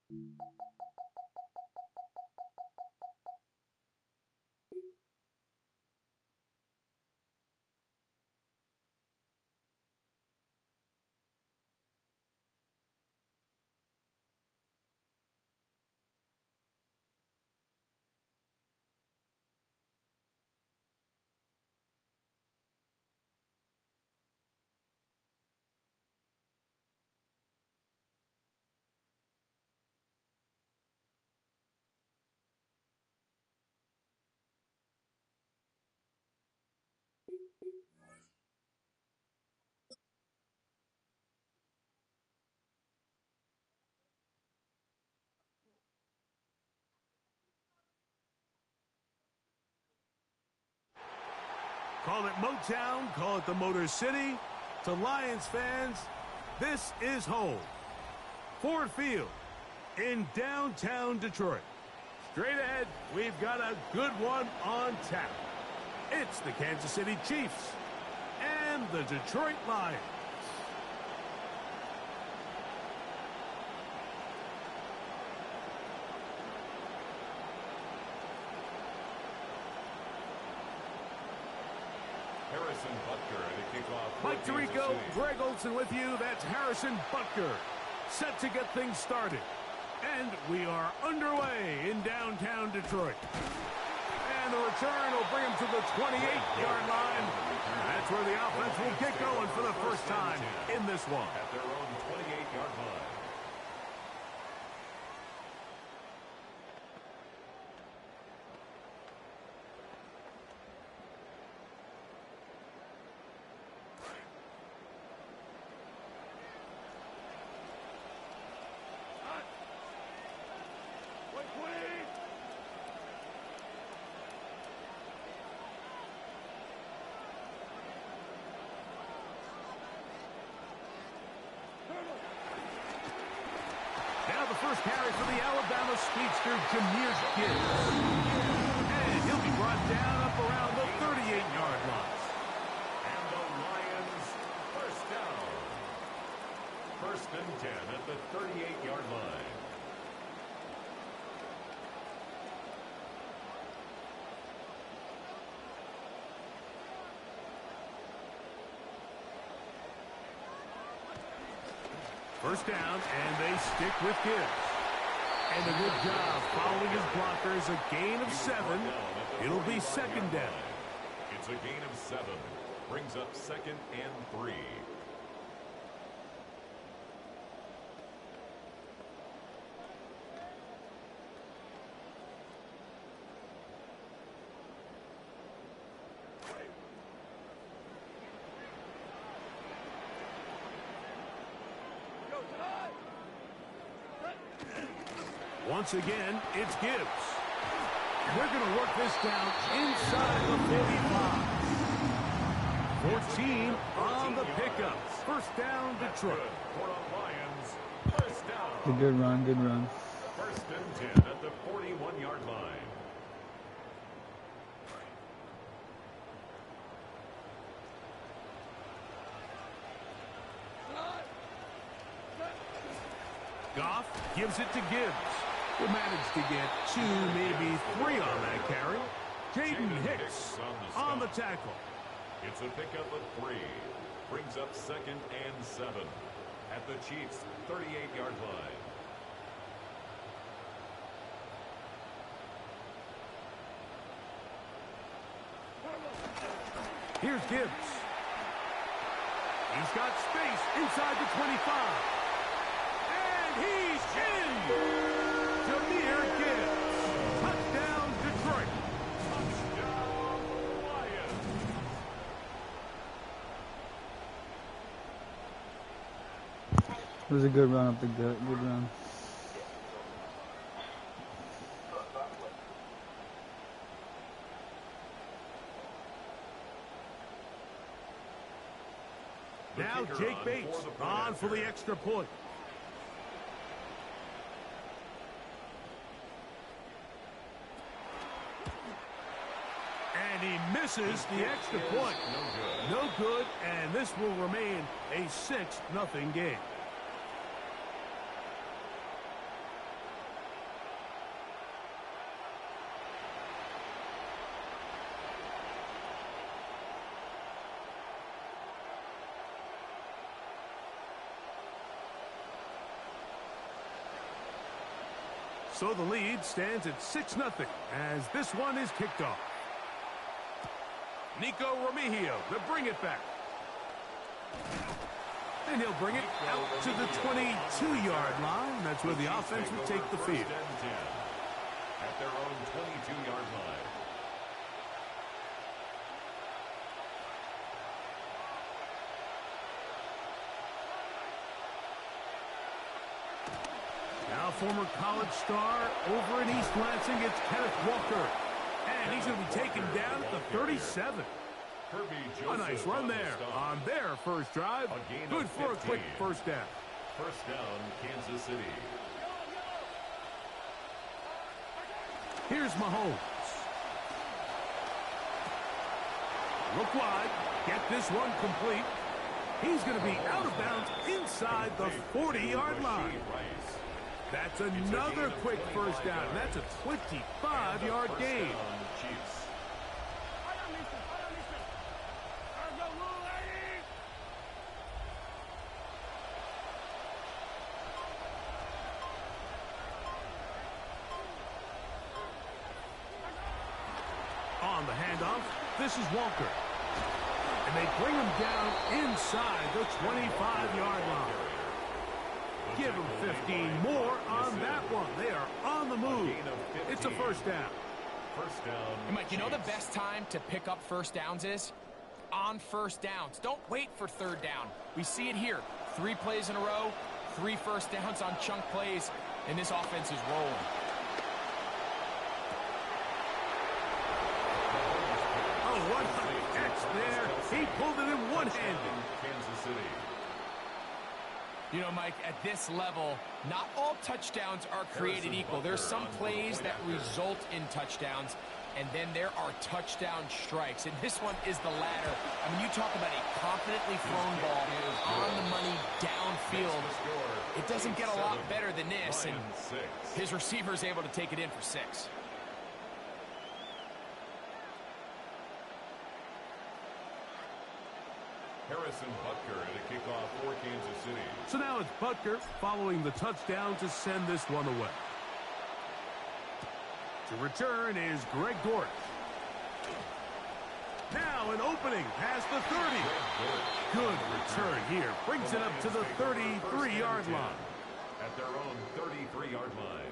Call it Motown, call it the Motor City. To Lions fans, this is home. Ford Field in downtown Detroit. Straight ahead, we've got a good one on tap. It's the Kansas City Chiefs and the Detroit Lions. Harrison Butker to kick off. Mike Tirico, Greg Olson with you. That's Harrison Butker, set to get things started. And we are underway in downtown Detroit. And the return will bring him to the 28-yard line. That's where the offense will get going for the first time in this one. At their own 28-yard line. First carry for the Alabama speedster, Jameer Gibbs. And he'll be brought down up around the 38-yard line. And the Lions first down. First and 10 at the 38-yard line. First down, and they stick with Gibbs. And a good job following his blockers. A gain of 7. It'll be second down. It's a gain of 7. Brings up second and 3. Once again, it's Gibbs. We're going to work this down inside the 45. 14 on the pickup. First down, Detroit. First down. Good run, good run. First and 10 at the 41-yard line. Goff gives it to Gibbs. Will manage to get 2, maybe 3 on that carry. Jaden Hicks on the tackle. It's a pickup of 3. Brings up second and 7 at the Chiefs' 38-yard line. Here's Gibbs. He's got space inside the 25. And he's in! Jameer Gibbs. Touchdown, Detroit. Touchdown, Lions. It was a good run up the gut. Good run. Now Jake Bates on for the extra point. And he misses the extra point. No good, and this will remain a 6-0 game. So the lead stands at 6-0 as this one is kicked off. Nico Remigio to bring it back. And he'll bring it out to the 22-yard line. That's where the offense will take the field. At their own 22-yard line. Now former college star over in East Lansing, it's Kenneth Walker. And he's going to be taken down at the 37. A nice run there on their first drive. Good for a quick first down. First down, Kansas City. Here's Mahomes. Look wide. Get this one complete. He's going to be out of bounds inside the 40-yard line. That's another quick first down. That's a 25-yard gain. On the handoff, this is Walker. And they bring him down inside the 25-yard line. Give him 15 more on that one. They are on the move. It's a first down. First down. Hey, Mike, you know the best time to pick up first downs is? On first downs. Don't wait for third down. We see it here. 3 plays in a row, 3 first downs on chunk plays, and this offense is rolling. Oh, what a catch there. He pulled it in one-handed. Kansas City. You know, Mike, at this level, not all touchdowns are created equal. There's some plays that result in touchdowns, and then there are touchdown strikes. And this one is the latter. I mean, you talk about a confidently thrown ball on the money downfield. It doesn't get a lot better than this, and his receiver is able to take it in for 6. Harrison Butker to kick off for Kansas City. So now it's Butker following the touchdown to send this one away. To return is Greg Dortch. Now an opening past the 30. Good return here. Brings it up to the 33-yard line. At their own 33-yard line.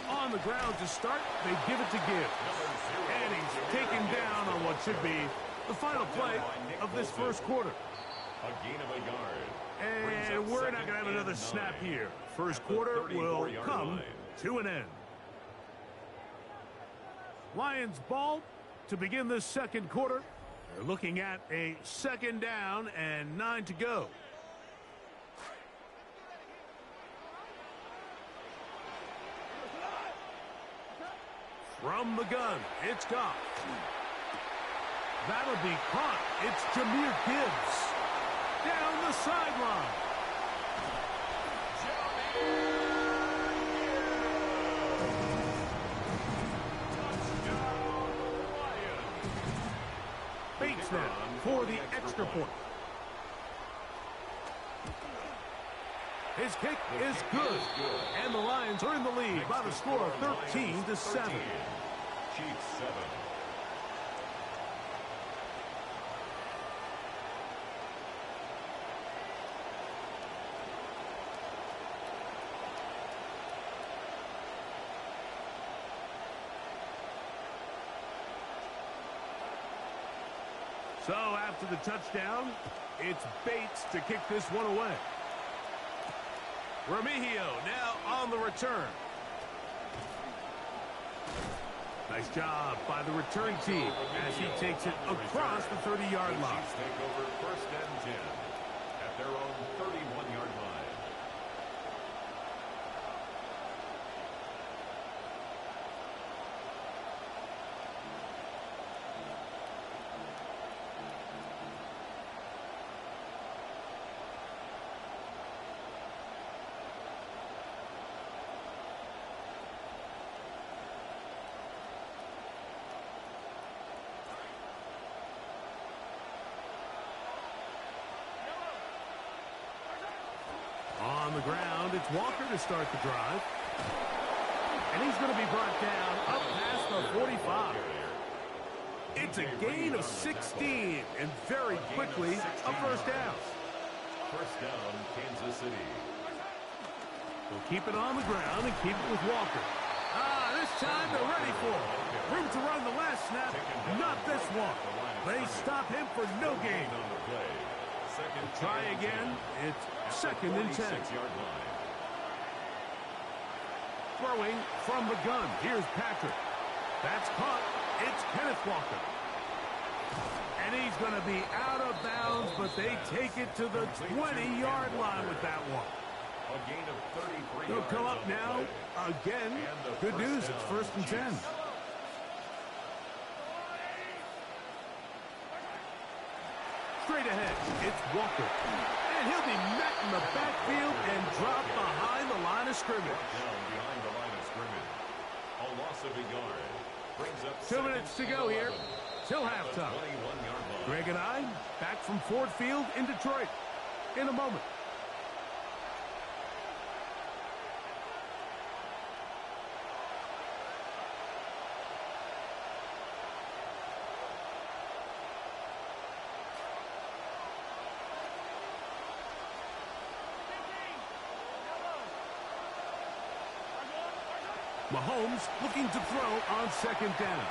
On the ground to start, they give it to Gibbs. And he's taken down on what should be the final play of this first quarter. A gain of a yard. And we're not going to have another snap here. First quarter will come to an end. Lions ball to begin this second quarter. They're looking at a second down and 9 to go. From the gun, it's Goff. That'll be caught. It's Jahmyr Gibbs. Down the sideline. Bates now for the extra point. His kick is good. And the Lions are in the lead by the score of 13-7. Chiefs 7. So after the touchdown, it's Bates to kick this one away. Remigio now on the return. Nice job by the return team as he takes it across the 30-yard line. Chiefs take over first and 10 at their own 31-yard line. ground. It's Walker to start the drive. And he's going to be brought down up past the 45. It's a gain of 16, and very quickly, a first down. First down, Kansas City. We'll keep it on the ground and keep it with Walker. This time they're ready for it. Room to run the last snap. Not this one. They stop him for no gain. Try again. It's second and 10. Throwing from the gun. Here's Patrick. That's caught. It's Kenneth Walker. And he's going to be out of bounds, but they take it to the 20-yard line with that one. A gain of 33 They'll yards come up on the now. play. Again, good news. It's first and 10. Straight ahead, it's Walker. And he'll be met in the backfield and dropped behind the line of scrimmage. Down behind the line of scrimmage. A loss of a yard. Brings up 2 minutes to go here till halftime. 21-yard line. Greg and I back from Ford Field in Detroit in a moment. Mahomes looking to throw on second down.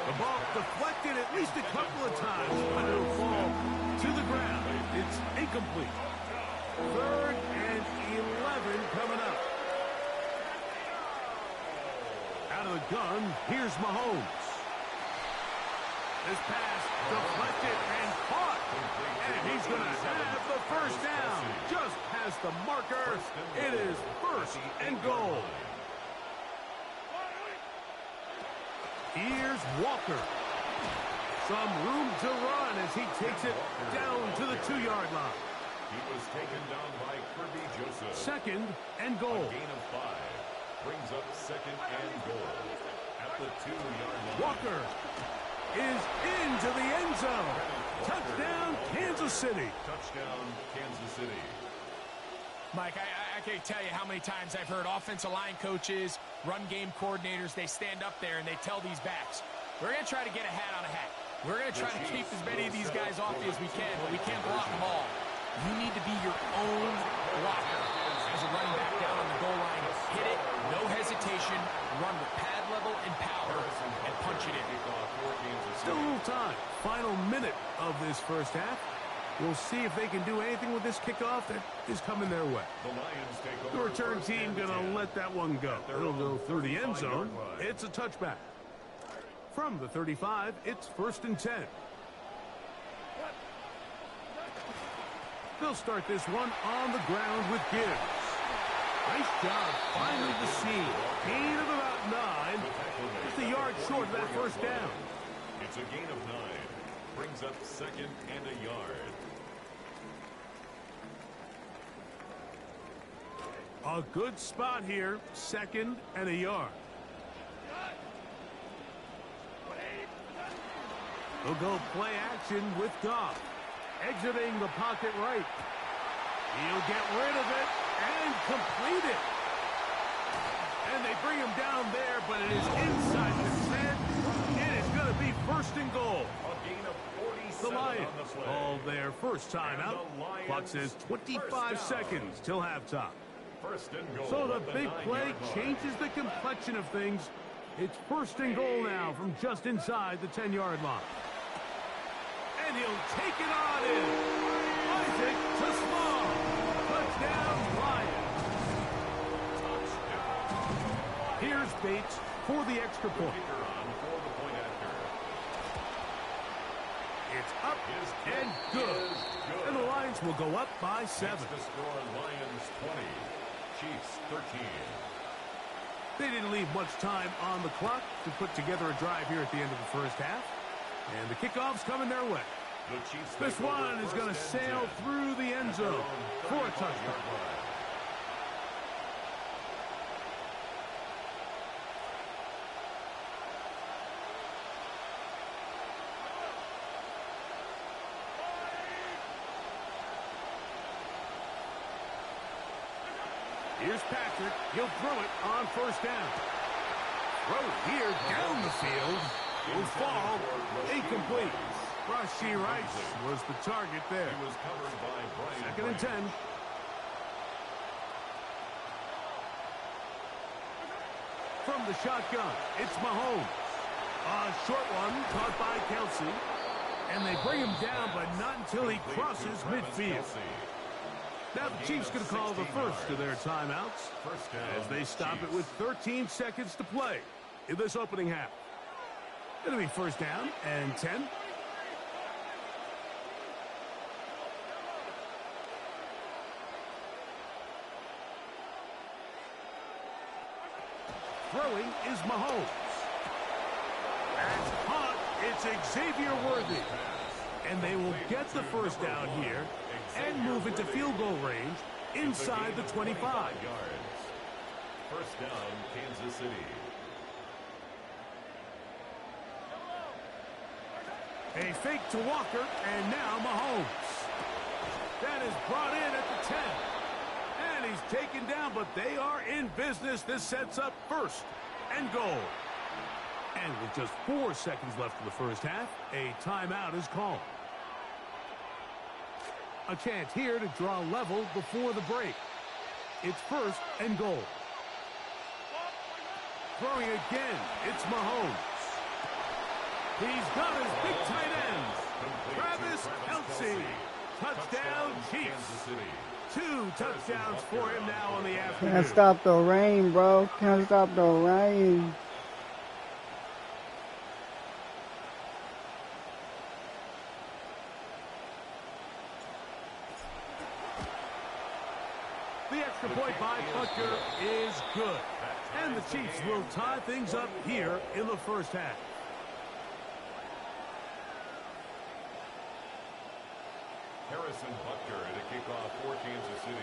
The ball deflected at least a couple of times, but it'll fall to the ground. It's incomplete. Third and 11 coming up. Out of the gun, here's Mahomes. This pass deflected and caught. And he's going to have the first down. Just past the marker. It is first and goal. Here's Walker. Some room to run as he takes it down to the 2-yard line. He was taken down by Kirby Joseph. Second and goal. A gain of 5. Brings up second and goal at the 2-yard line. Walker is into the end zone. Touchdown, Kansas City. Touchdown, Kansas City. Mike, I can't tell you how many times I've heard offensive line coaches, run game coordinators, they stand up there and they tell these backs, we're going to try to get a hat on a hat. We're going to try to keep as many of these guys off you as we can, but we can't block them all. You need to be your own blocker as a running back down on the goal line. Hit it, no hesitation, run with pad level and power, and punch it in. Still a little time. Final minute of this first half. We'll see if they can do anything with this kickoff that is coming their way. The return team going to let that one go. It'll go through the end zone. It's a touchback. From the 35, it's first and 10. They'll start this one on the ground with Gibbs. Nice job finding the seam. Gain of about 9. Just a yard short of that first down. It's a gain of 9. Brings up second and a yard. A good spot here, second and a yard. They'll go play action with Goff. Exiting the pocket right. He'll get rid of it and complete it. And they bring him down there, but it is inside the 10. It is going to be first and goal. A gain of 47 The Lions on the play. call their first time out. Clock says 25 seconds till halftime. First and goal. So the at big 9-yard play line. changes the complexion of things. It's first and goal now from just inside the 10-yard line. And he'll take it on in. Isaac to Small. Touchdown, Lions. Here's Bates for the extra point. Kicker on for the point after. It's up His and kick good. is good. And the Lions will go up by 7. Makes the score Lions 20, Chiefs 13. They didn't leave much time on the clock to put together a drive here at the end of the first half. And the kickoff's coming their way. The Chiefs This take over one is going to first and sail 10 through the end at their zone own for a 35-yard touchdown. line. Here's Patrick. He'll throw it on first down. Throw here down the field. Will fall. Incomplete. Rashee Rice was the target there. He was covered by Brian. Second and 10. From the shotgun, it's Mahomes. A short one caught by Kelsey. And they bring him down, but not until he crosses midfield. Now the Chiefs going to call the first of their timeouts as they stop it with 13 seconds to play in this opening half. Going to be first down and 10. Throwing is Mahomes. That's caught. It's Xavier Worthy. And they will get the first down here and move into field goal range inside the 25. First down, Kansas City. A fake to Walker, and now Mahomes. That is brought in at the 10. And he's taken down, but they are in business. This sets up first and goal. And with just 4 seconds left in the first half, a timeout is called. A chance here to draw level before the break. It's first and goal. Throwing again, it's Mahomes. He's got his big tight end, Travis Kelce. Touchdown, Chiefs. 2 touchdowns for him now on the afternoon. Can't stop the rain, bro. Can't stop the rain. The extra point by Butker is good. And the Chiefs will tie things up here in the first half. Harrison Butker at a kickoff for Kansas City.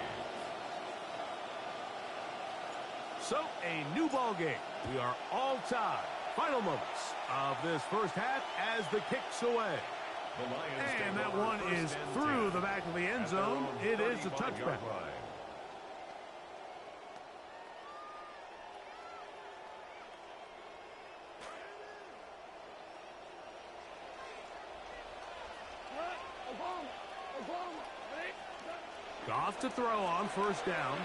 So, a new ball game. We are all tied. Final moments of this first half as the kick's away. And that one is through the back of the end zone. It is a touchback. Goff to throw on first down.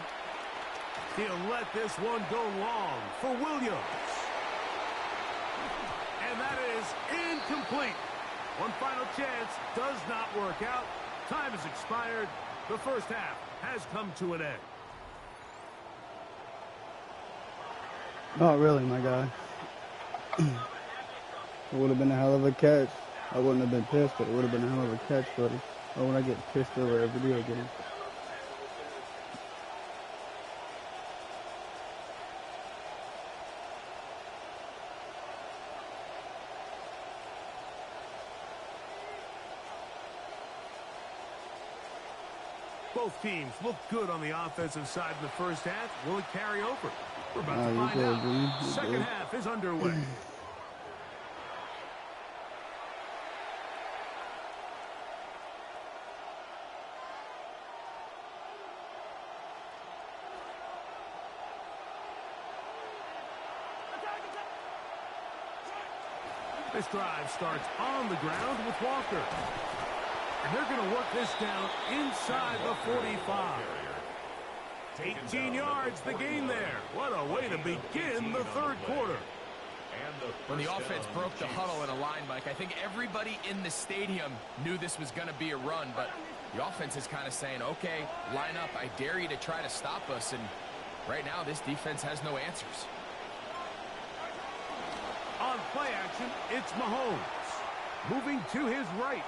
He'll let this one go long for Williams. And that is incomplete. One final chance does not work out. Time has expired. The first half has come to an end. Not really, my guy. It would have been a hell of a catch. I wouldn't have been pissed, but it would have been a hell of a catch, buddy. Or when I get pissed over a video game. Both teams look good on the offensive side in the first half. Will it carry over? We're about to you find good, out. dude. Second half is underway. This drive starts on the ground with Walker. And they're going to work this down inside the 45. 18 yards, the gain there. What a way to begin the third quarter. When the offense broke the huddle in a line, Mike, I think everybody in the stadium knew this was going to be a run, but the offense is kind of saying, okay, line up. I dare you to try to stop us, and right now this defense has no answers. On play action, it's Mahomes. Moving to his right.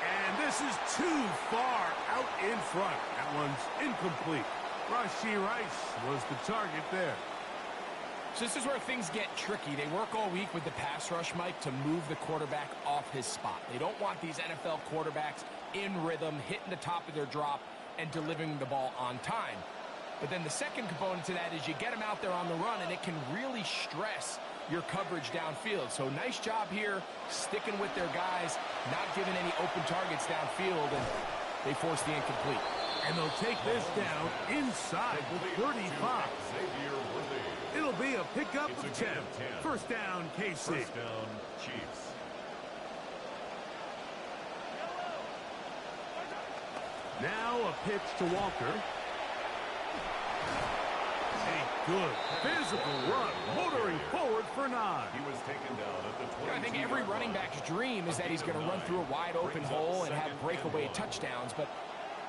And this is too far out in front. That one's incomplete. Rashee Rice was the target there. So this is where things get tricky. They work all week with the pass rush, Mike, to move the quarterback off his spot. They don't want these NFL quarterbacks in rhythm, hitting the top of their drop, and delivering the ball on time. But then the second component to that is you get them out there on the run, and it can really stress your coverage downfield. So nice job here, sticking with their guys, not giving any open targets downfield, and they force the incomplete. And they'll take this down inside the 35. It'll be a pickup of 10. First down, KC. First down, Chiefs. Now a pitch to Walker. A good physical run, motoring forward for 9. He was taken down at the 20. I think every running back's dream is that he's going to run through a wide open hole and have breakaway touchdowns, but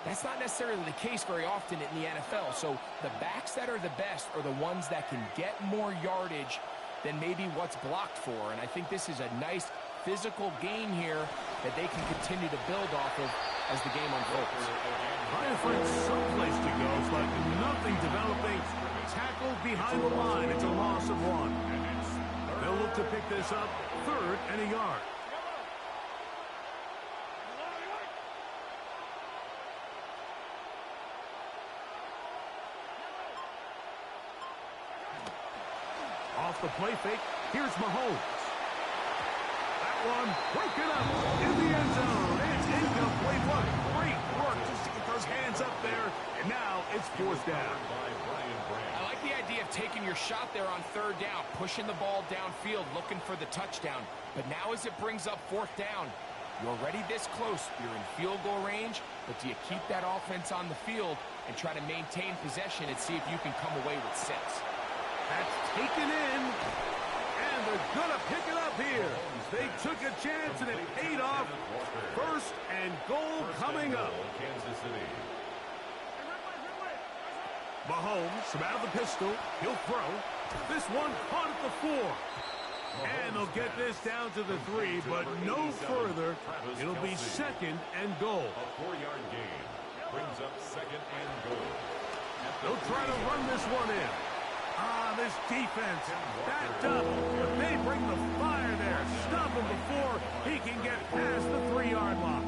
that's not necessarily the case very often in the NFL. So the backs that are the best are the ones that can get more yardage than maybe what's blocked for. And I think this is a nice physical gain here that they can continue to build off of as the game unfolds. Trying to find someplace to go, but nothing developing. Tackled behind the line. It's a loss of 1. They'll look to pick this up, 3rd and a yard. Off the play fake, here's Mahomes. That one broken up in the end zone. It's incomplete. What great work just to get those hands up there. And now it's 4th down. I like the idea of taking your shot there on 3rd down, pushing the ball downfield, looking for the touchdown. But now as it brings up 4th down, you're already this close. You're in field goal range, but do you keep that offense on the field and try to maintain possession and see if you can come away with 6? That's taken in, and they're going to pick it up here. They took a chance, and it paid off. 1st and goal coming up. Kansas City. Mahomes from out of the pistol. He'll throw. This one caught at the 4. And they'll get this down to the 3, but no further. It'll be 2nd and goal. A 4-yard gain brings up 2nd and goal. They'll try to run this one in. This defense backed up, but they bring the fire there. Stop him before he can get past the 3-yard line.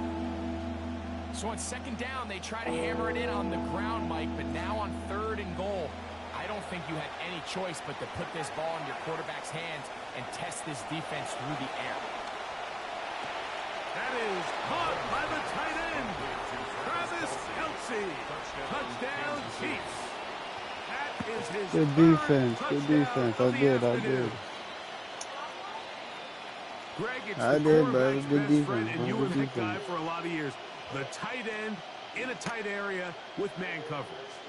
So on 2nd down, they try to hammer it in on the ground, Mike, but now on 3rd and goal, I don't think you had any choice but to put this ball in your quarterback's hands and test this defense through the air. That is caught by the tight end, Travis Kelce. Touchdown, Chiefs. That is his Good defense. Good defense. I did. Greg, it's I the did, bro. quarterback's Good best defense. friend, and you were Good that guy defense. for a lot of years. The tight end in a tight area with man coverage.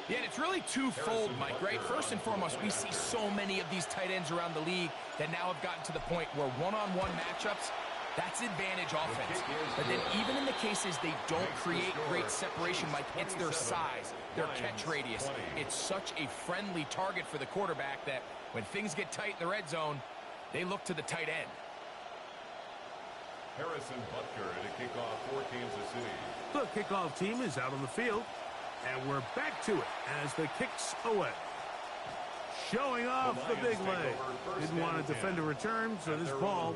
Yeah, and it's really twofold, Mike, right? First and foremost, we see so many of these tight ends around the league that now have gotten to the point where one-on-one matchups, that's advantage offense. But then even in the cases they don't create great separation, Mike, it's their size, their catch radius. It's such a friendly target for the quarterback that when things get tight in the red zone, they look to the tight end. Harrison Butker at a kickoff for Kansas City. The kickoff team is out on the field, and we're back to it as the kick's away. Showing off the big leg. Didn't want to defend a return, so this ball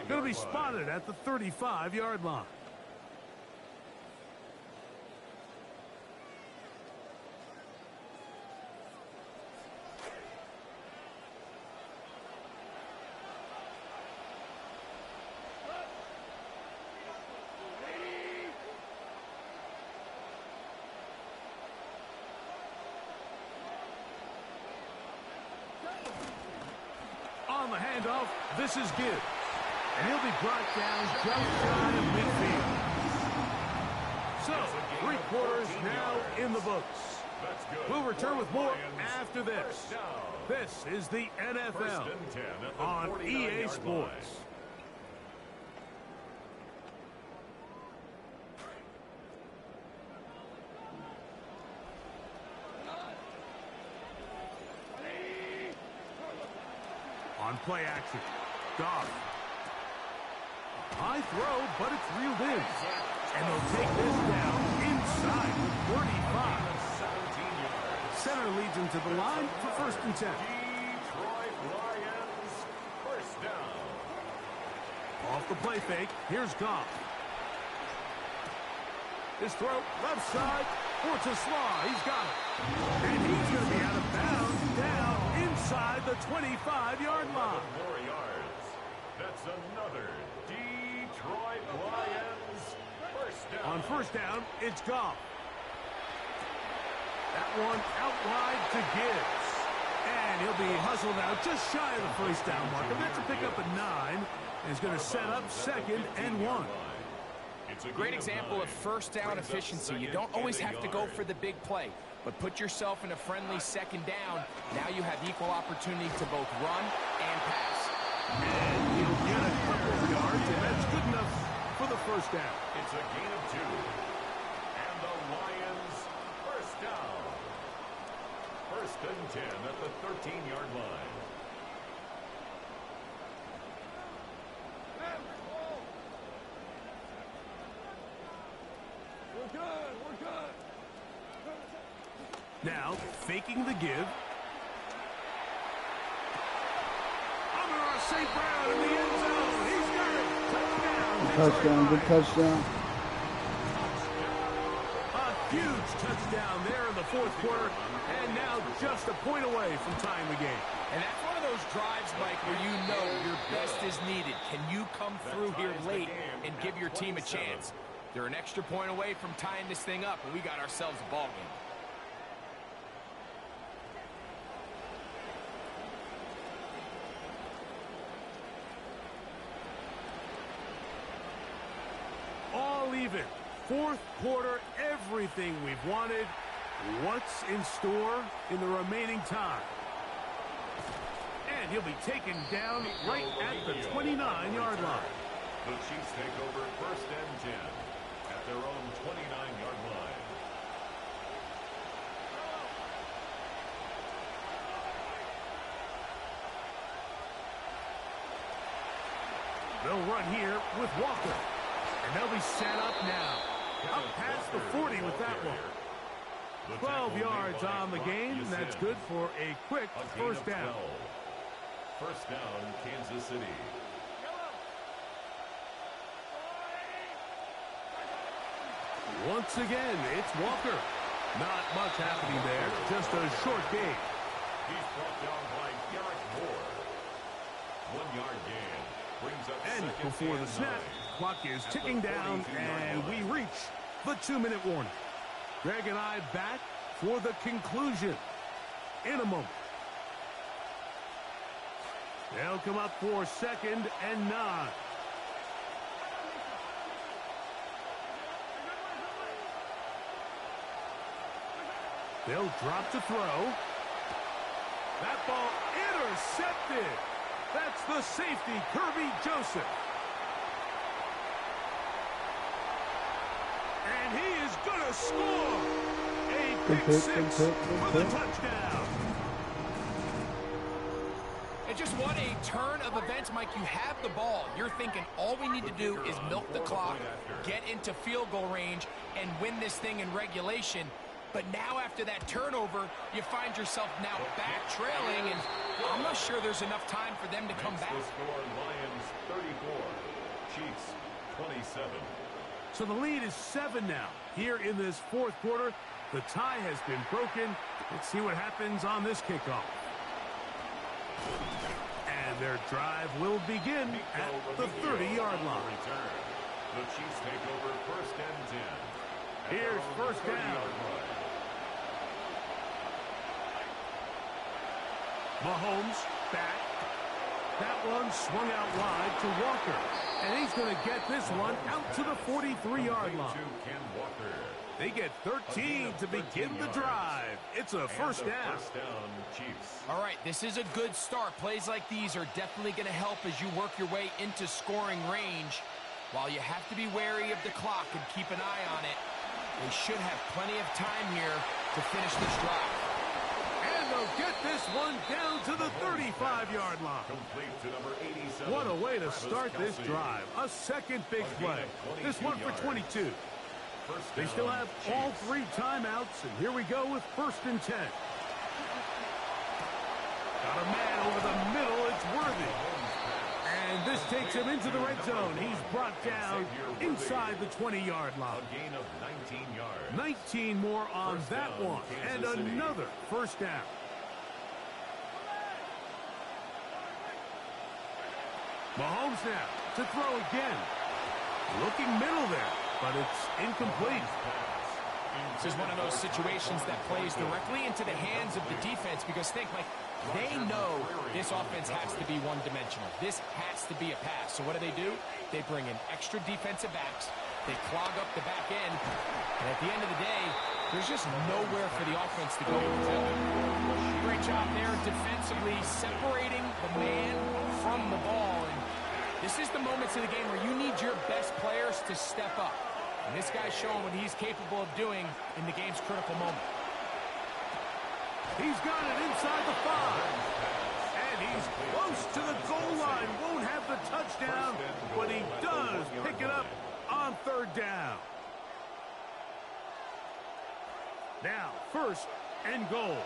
going to be spotted at the 35-yard line. On the handoff, this is Gibbs. And he'll be brought down just shy of midfield. So, 3 quarters now in the books. We'll return with more after this. This is the NFL on EA Sports. On play action, Goff. High throw, but it's reeled in. And they'll take this down inside the 35. 17 yards. Center leads him to the line for 1st and 10. Detroit Lions, first down. Off the play fake, here's Goff. His throw, left side, for to Slaw, he's got it. And he's going to be out of bounds, down inside the 25-yard line. More yards. That's another Detroit Lions first down. On 1st down, it's Goff. That one out wide to Gibbs. And he'll be hustled out just shy of the first down marker. That's a pickup at 9. And he's going to set up 2nd and 1. It's a great example of first down efficiency. You don't always have to go for the big play, but put yourself in a friendly 2nd down. Now you have equal opportunity to both run and pass. And he'll get a couple of yards, and that's good enough for the first down. It's a gain of 2. And the Lions first down. 1st and 10 at the 13-yard line. We're good. Now, faking the give. Amon St. Brown in the end zone. He's got it. Touchdown. Good touchdown. A huge touchdown there in the 4th quarter. And now just a point away from tying the game. And that's one of those drives, Mike, where you know your best is needed. Can you come through here late and give your team a chance? They're an extra point away from tying this thing up, and we got ourselves a ball game. All even. 4th quarter, everything we've wanted. What's in store in the remaining time? And he'll be taken down right at the 29-yard line. The Chiefs take over 1st and 10 at their own 29-yard line. They'll run here with Walker. And they'll be set up now. Up past the 40 with that one. 12 yards on the game. That's good for a quick first down. First down, Kansas City. Once again, it's Walker. Not much happening there. Just a short gain. He's brought down by Garrett Moore. 1-yard gain. Brings up And second before the and snap, 9. clock is ticking down, and we reach the 2-minute warning. Greg and I back for the conclusion in a moment. They'll come up for 2nd and 9. They'll drop to throw. That ball intercepted. That's the safety, Kirby Joseph. And he is going to score a big 6 for the touchdown. And just what a turn of events, Mike. You have the ball. You're thinking all we need to do is milk the clock, get into field goal range, and win this thing in regulation. But now after that turnover, you find yourself now back trailing, and I'm not sure there's enough time for them to come back. The score, Lions 34, Chiefs 27. So the lead is 7 now. Here in this 4th quarter, the tie has been broken. Let's see what happens on this kickoff. And their drive will begin at the 30-yard line. The Chiefs take over 1st and 10. Here's first down. Mahomes back. That one swung out wide to Walker. And he's going to get this one out to the 43-yard line. They get 13 to begin the drive. It's a first down. Chiefs. All right, this is a good start. Plays like these are definitely going to help as you work your way into scoring range. While you have to be wary of the clock and keep an eye on it, they should have plenty of time here to finish this drive. And they'll get this one down to the 35-yard line. Complete to number 87. What a way to start this drive. A second big play. This one for 22. They still have all 3 timeouts, and here we go with 1st and 10. Got a man over the middle. It's Worthy. And this takes him into the red zone. He's brought down inside the 20-yard line. A gain of 19 yards. 19 more on that one. And another first down. Mahomes now to throw again. Looking middle there, but it's incomplete. This is one of those situations that plays directly into the hands of the defense because think, like, they know this offense has to be one-dimensional. This has to be a pass. So what do? They bring in extra defensive backs. They clog up the back end. And at the end of the day, there's just nowhere for the offense to go with the field. Great job there defensively separating the man from the ball. And this is the moments of the game where you need your best players to step up. And this guy's showing what he's capable of doing in the game's critical moment. He's got it inside the 5. And he's close to the goal line. Won't have the touchdown, but he does pick it up on 3rd down. Now, 1st and goal.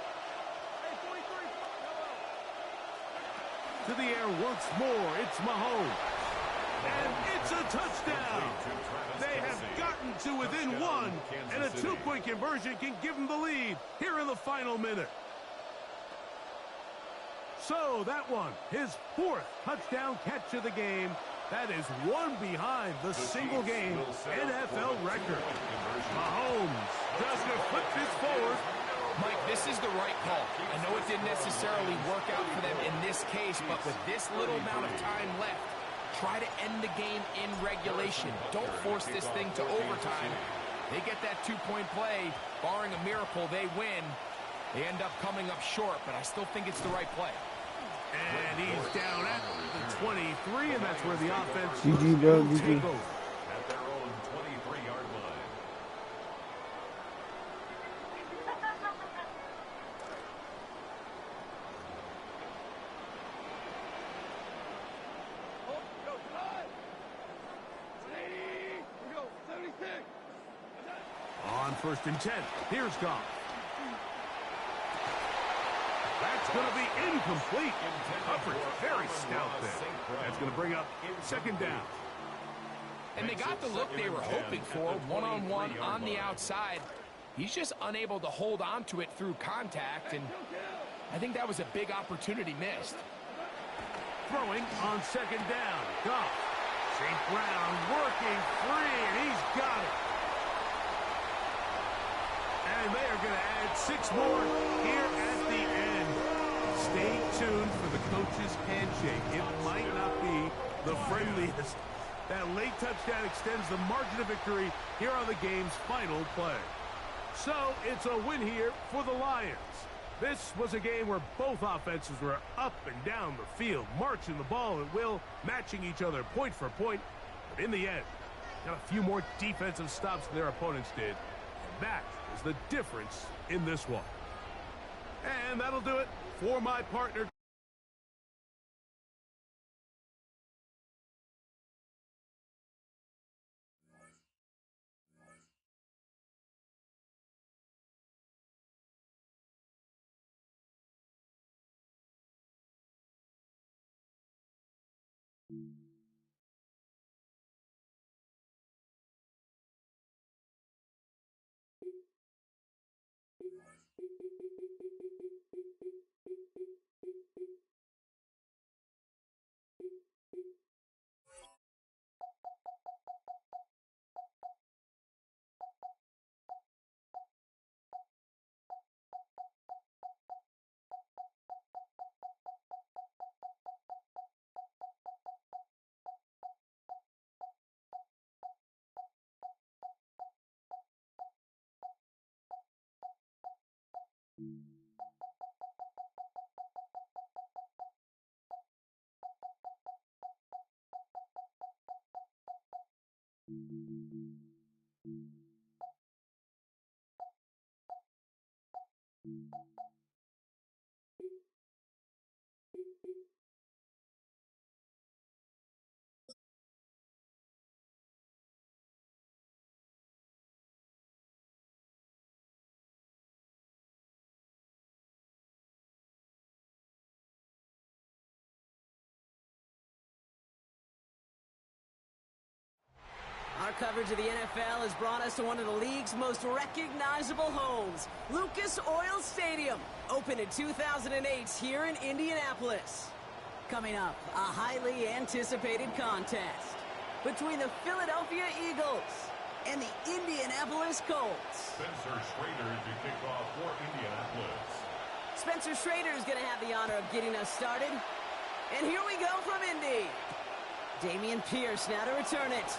To the air once more. It's Mahomes. And it's a touchdown. They have gotten to within 1, and a 2-point conversion can give them the lead here in the final minute. So that one, his 4th touchdown catch of the game. That is one behind the single-game NFL record. Mahomes does to flip this forward. Mike, this is the right call. I know it didn't necessarily work out for them in this case, but with this little amount of time left, try to end the game in regulation. Don't force this thing to overtime. They get that 2-point play. Barring a miracle, they win. They end up coming up short, but I still think it's the right play. And he's down at the 23, and that's where the offense GG, bro. will take GG. over. At their own 23-yard line. On 1st and 10, here's Goff. That's going to be incomplete. Coverage very stout there. That's going to bring up 2nd down. And they got the look they were hoping for, one-on-one on the outside. He's just unable to hold on to it through contact, and I think that was a big opportunity missed. Throwing on 2nd down. Goff. St. Brown working free, and he's got it. And they are going to add 6 more here at the end. Stay tuned for the coach's handshake. It might not be the friendliest. That late touchdown extends the margin of victory here on the game's final play. So it's a win here for the Lions. This was a game where both offenses were up and down the field, marching the ball at will, matching each other point for point. But in the end, got a few more defensive stops than their opponents did. And that is the difference in this one. And that'll do it for my partner. Our coverage of the NFL has brought us to one of the league's most recognizable homes, Lucas Oil Stadium, opened in 2008 here in Indianapolis. Coming up, a highly anticipated contest between the Philadelphia Eagles and the Indianapolis Colts. Spencer Schrader to kick off for Indianapolis. Spencer Schrader is going to have the honor of getting us started. And here we go from Indy. Dameon Pierce now to return it.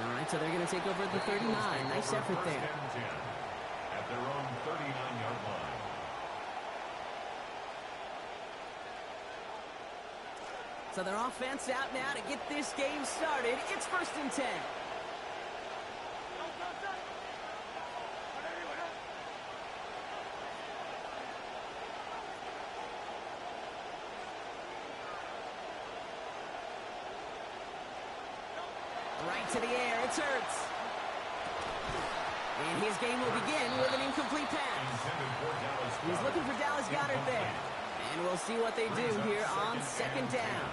All right, so they're going to take over at the 39. Nice effort there. At their own 39-yard line. So their offense out now to get this game started. It's 1st and 10. Right to the air, it's Hurts. And his game will begin with an incomplete pass. He's looking for Dallas Goedert there. And we'll see what they do here on 2nd down.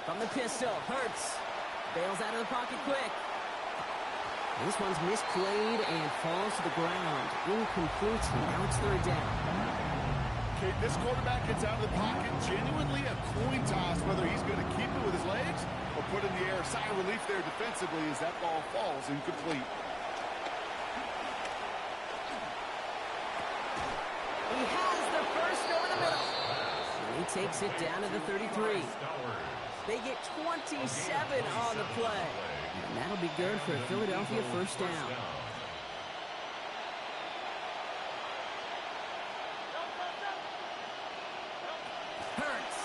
From the pistol, Hurts bails out of the pocket quick. This one's misplayed and falls to the ground. Incomplete, now it's 3rd down. Okay, this quarterback gets out of the pocket, genuinely a coin toss whether he's going to keep it with his legs or put it in the air. Sigh of relief there defensively as that ball falls incomplete. He has the first over the middle. And he takes it down to the 33. They get 27 on the play. And that'll be good for a Philadelphia 1st down. Hurts.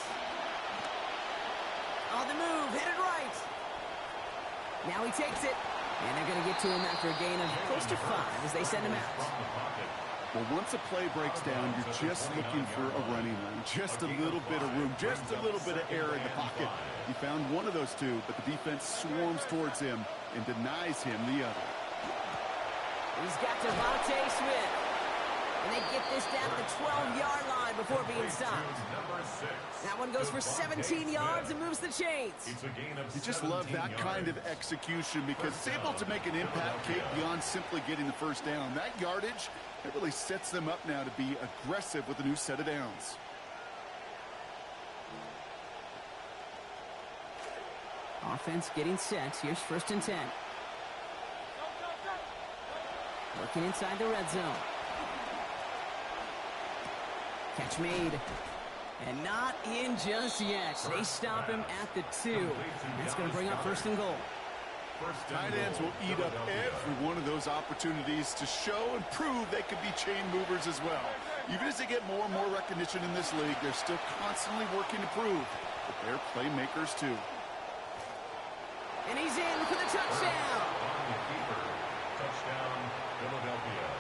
On the move, hit it right. Now he takes it. And they're going to get to him after a gain of close to 5 as they send him out. Well, once a play breaks down, you're just looking for a running lane. Just a little bit of room, just a little bit of air in the pocket. He found one of those two, but the defense swarms towards him and denies him the other. He's got Devontae Smith. And they get this down to the 12-yard line before being stopped. That one goes for 17 yards and moves the chains. You just love that kind of execution because it's able to make an impact, Kate, beyond simply getting the 1st down. That yardage, it really sets them up now to be aggressive with a new set of downs. Offense getting set. Here's 1st and 10. Working inside the red zone. Catch made. And not in just yet. They stop him at the 2. That's going to bring up 1st and goal. Tight ends will eat up every one of those opportunities to show and prove they could be chain movers as well. Even as they get more and more recognition in this league, they're still constantly working to prove that they're playmakers too. And he's in for the touchdown. Touchdown, Philadelphia.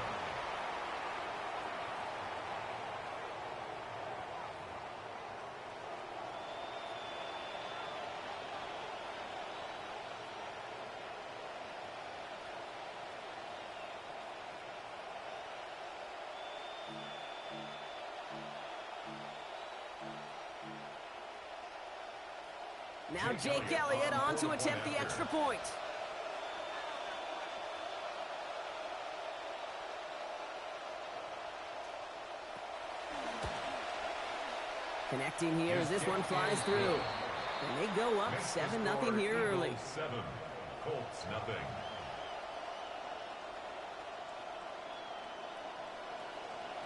Now Jake Elliott on to attempt the extra point. Connecting here as this one flies through. And they go up 7-0 here early. 7, Colts nothing.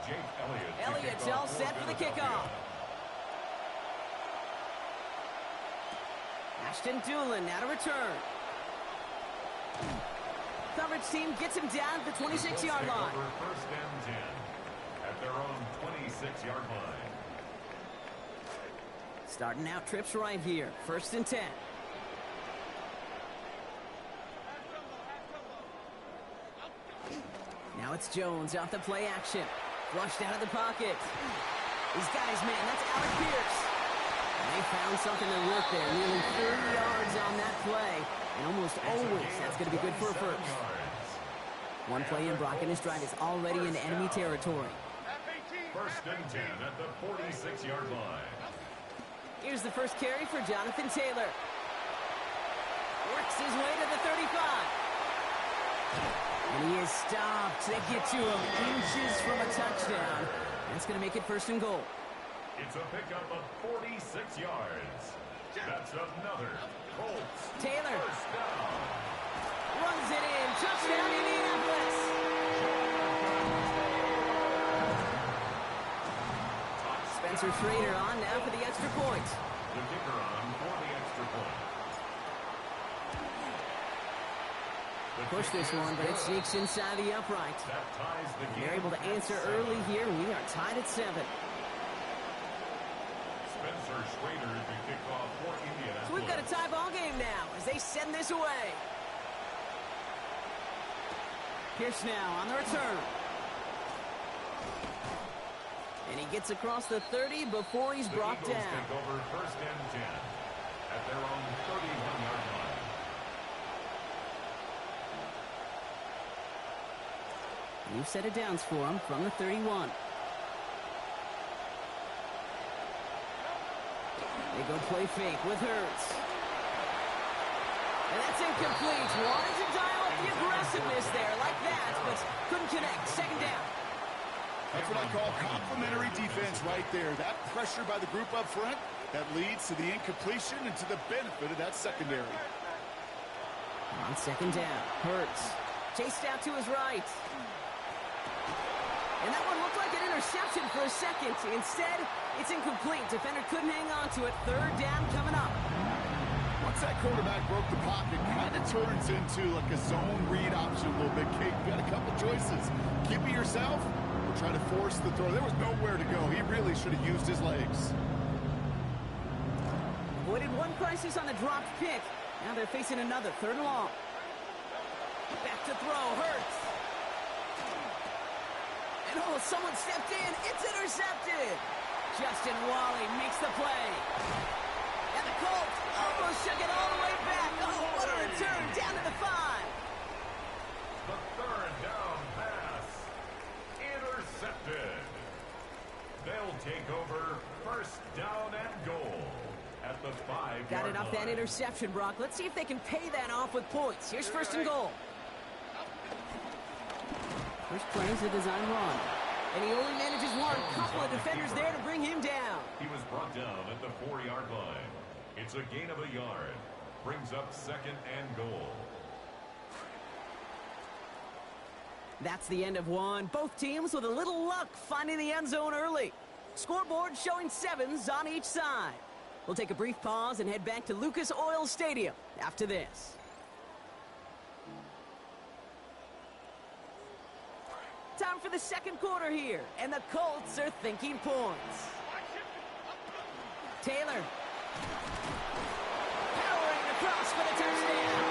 Jake Elliott. Elliott's all set for the kickoff. Ashton Doolin now to return. Coverage team gets him down at the 26-yard line. 1st and 10 at their own 26-yard line. Starting out trips right here. 1st and 10. Now it's Jones off the play action. Flushed out of the pocket. He's got his man. That's Alec Pierce. And they found something that worked there. Nearly 30 yards on that play. And almost always that's going to be good for a first. One play in, Brock and his drive is already in enemy territory. 1st and 10 at the 46-yard line. Here's the first carry for Jonathan Taylor. Works his way to the 35. And he is stopped. They get to him inches from a touchdown. That's going to make it 1st and goal. It's a pickup of 46 yards. That's another Colts Taylor first down. runs it in. Touchdown, Indianapolis. Spencer Schrader on now for the extra point. The kicker on for the extra point. Push this one, but it sneaks inside the upright. That ties the game. They're able to answer at early 7. here. We are tied at 7. Spencer Schrader is the kickoff for Indianapolis. So we've got a tie ball game now as they send this away. Pierce now on the return. And he gets across the 30 before he's brought Eagles down. take over first and 10 at their own 31-yard line. New set of downs for him from the 31. They go play fake with Hurts. And that's incomplete. Wanted to dial up the aggressiveness there like that, but couldn't connect. Second down. That's what I call complimentary defense right there. That pressure by the group up front, that leads to the incompletion and to the benefit of that secondary. On second down, Hurts chased out to his right. And that one looked like an interception for a second. Instead, it's incomplete. Defender couldn't hang on to it. Third down coming up. Once that quarterback broke the pocket, kind of turns into like a zone read option a little bit. Kate, you got a couple choices. Keep it yourself or try to force the throw. There was nowhere to go. He really should have used his legs. Avoided one crisis on the dropped pick. Now they're facing another. Third and long. Back to throw. Hurts. And oh, someone stepped in. It's intercepted. Justin Wally makes the play. And the Colts almost shook it all the way back. Oh, what a return. Down to the 5. The third down pass. Intercepted. They'll take over first down and goal at the 5-yard line. Got it off that interception, Brock. Let's see if they can pay that off with points. Here's first and goal. First play is a design run. And he only manages one. Couple of defenders there to bring him down. He was brought down at the 4-yard line. It's a gain of a yard. Brings up second and goal. That's the end of one. Both teams with a little luck finding the end zone early. Scoreboard showing 7s on each side. We'll take a brief pause and head back to Lucas Oil Stadium after this. Time for the second quarter here, and the Colts are thinking points. Taylor. Powering across for the touchdown.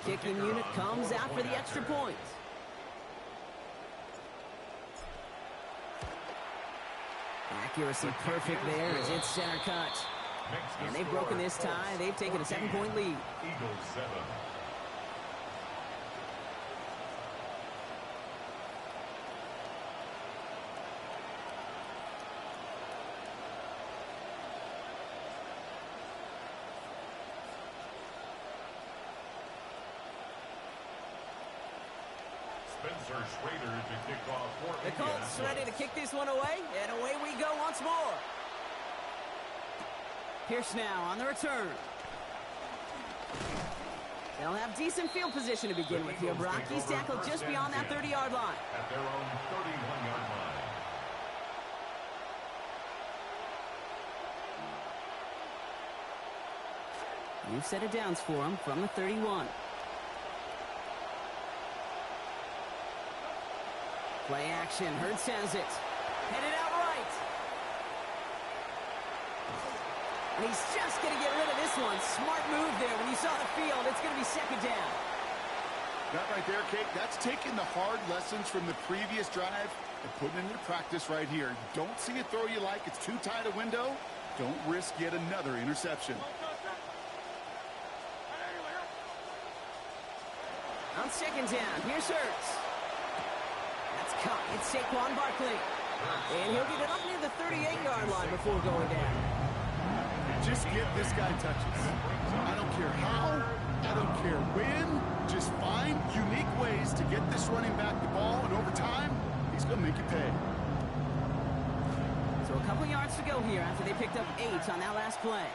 Kicking unit comes out for the extra point. Accuracy perfect there as it's center cut. And they've broken this tie. They've taken a 7-point lead. Eagles 7. Spencer Schrader to kick off for The Colts Indianapolis. ready to kick this one away, and away we go once more. Pierce now on the return. They'll have decent field position to begin with here. Brock, he's tackled just beyond that 30-yard line. At their own 31-yard line. New set of downs for him from the 31. Play action. Hurts has it. Headed out right. And he's just going to get rid of this one. Smart move there. When you saw the field, it's going to be second down. That right there, Kate, that's taking the hard lessons from the previous drive and putting it into practice right here. Don't see a throw you like. It's too tight a window. Don't risk yet another interception. On second down, here's Hurts. That's caught. It's Saquon Barkley. And he'll get it up near the 38-yard line before going down. Just get this guy touches. I don't care how, I don't care when. Just find unique ways to get this running back the ball, and over time, he's going to make you pay. So a couple yards to go here after they picked up 8 on that last play.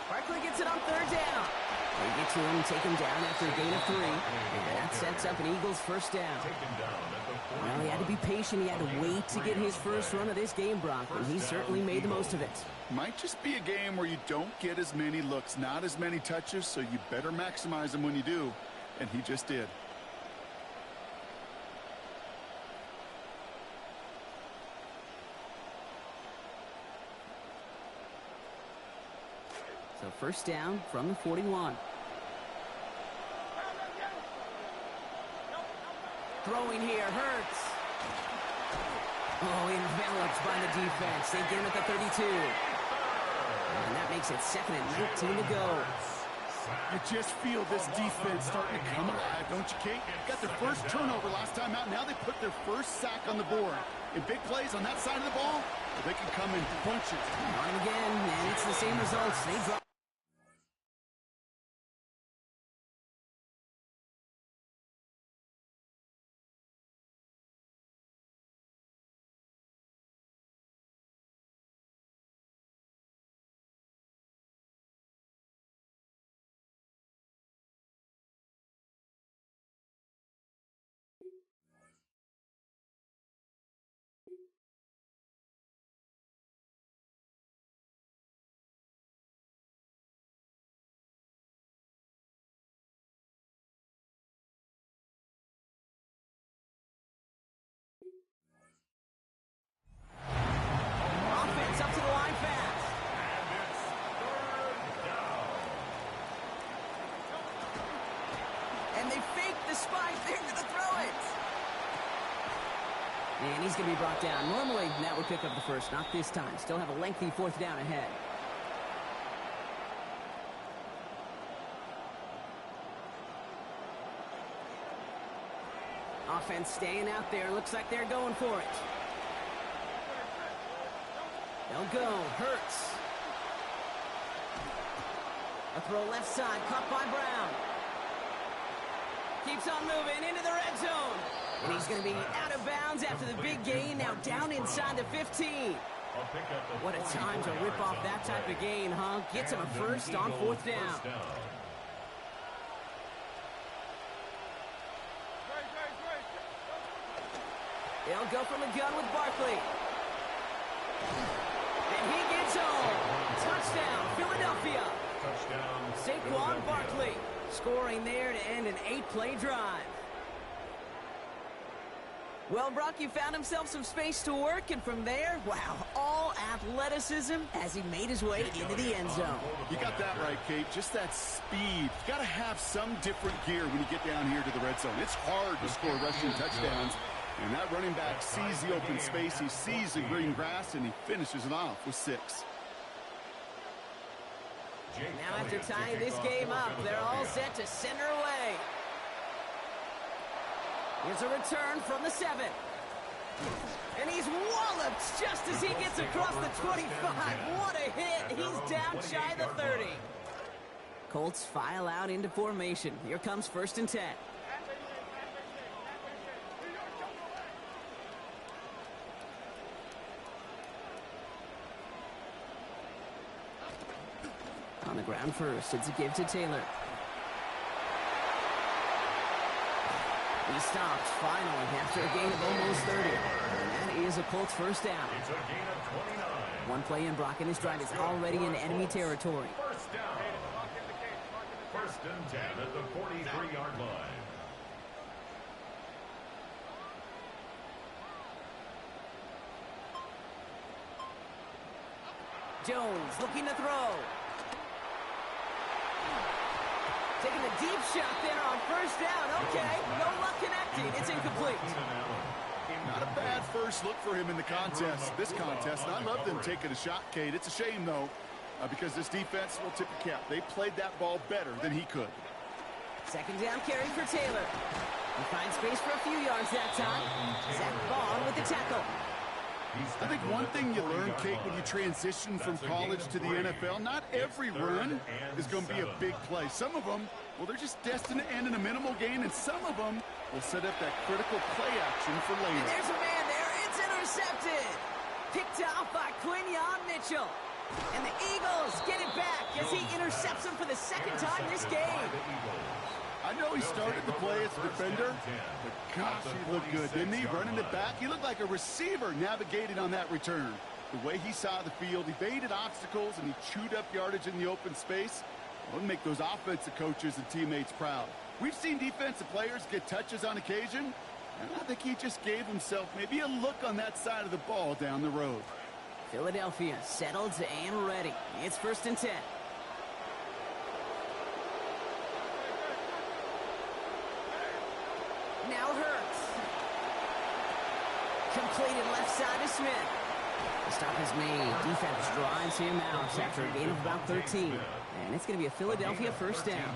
Barkley gets it on 3rd down. They get to him, take him down after a gain of 3. And that sets up an Eagles first down. Well, he had to be patient. He had to wait to get his first run of this game, Brock, and he certainly made the most of it. Might just be a game where you don't get as many looks, not as many touches, so you better maximize them when you do. And he just did. So first down from the 41. Throwing here, Hurts. Oh, enveloped by the defense. They get him at the 32. And that makes it 2nd and 19 to go. I just feel this defense starting to come alive, don't you, Kate? Got their first turnover last time out. Now they put their first sack on the board. In big plays on that side of the ball, they can come in bunches. On again, and it's the same results. They drop. Offense up to the line fast. And they fake the spike. They're going to throw it. And he's going to be brought down. Normally, that would pick up the first. Not this time. Still have a lengthy 4th down ahead. Offense staying out there. Looks like they're going for it. They'll go. Hurts. A throw left side. Caught by Brown. Keeps on moving into the red zone. And he's going to be out of bounds after the big gain. Now down inside the 15. What a time to rip off that type of gain, huh? Gets him a first on 4th down. They'll go from the gun with Barkley. And he gets home. Touchdown, Philadelphia. Saquon Barkley scoring there to end an 8-play drive. Well, Brock, he found himself some space to work, and from there, wow, all athleticism as he made his way into the end zone. You got that right, Kate. Just that speed. You got to have some different gear when you get down here to the red zone. It's hard to score rushing touchdowns. And that running back sees the open space, he sees the green grass, and he finishes it off with 6. Now after tying this game up, they're all set to send her away. Here's a return from the 7. And he's walloped just as he gets across the 25. What a hit. He's down shy of the 30. Colts file out into formation. Here comes 1st and 10. On the ground first, it's a give to Taylor. He stopped finally after a gain of almost 30. And that is a Colts first down. It's a gain of 29. One play in, Brock, and this drive is already in enemy territory. First down. 1st and 10 at the 43-yard line. Jones looking to throw. Taking a deep shot there on 1st down. Okay, no luck connecting. It's incomplete. Not a bad first look for him in the contest, this contest. And I love them taking a shot, Kate. It's a shame, though, because this defense will tip the cap. They played that ball better than he could. 2nd down carry for Taylor. He finds space for a few yards that time. Zach Vaughn with the tackle. I think one thing you learn, Kate, when you transition from college to the NFL, not every run is going to be a big play. Some of them, well, they're just destined to end in a minimal gain, and some of them will set up that critical play action for later. And there's a man there. It's intercepted. Picked off by Quinyon Mitchell. And the Eagles get it back as he intercepts him for the second time this game. I know he started the play as a defender, but gosh, he looked good, didn't he? Running it back, he looked like a receiver navigating on that return. The way he saw the field, he evaded obstacles, and he chewed up yardage in the open space. Well, it'll make those offensive coaches and teammates proud. We've seen defensive players get touches on occasion, and I think he just gave himself maybe a look on that side of the ball down the road. Philadelphia settled and ready. It's 1st and 10. Now Hurts. Completed left side to Smith. The stop is made. Defense drives him out after a gain of about 13. And it's going to be a Philadelphia first down.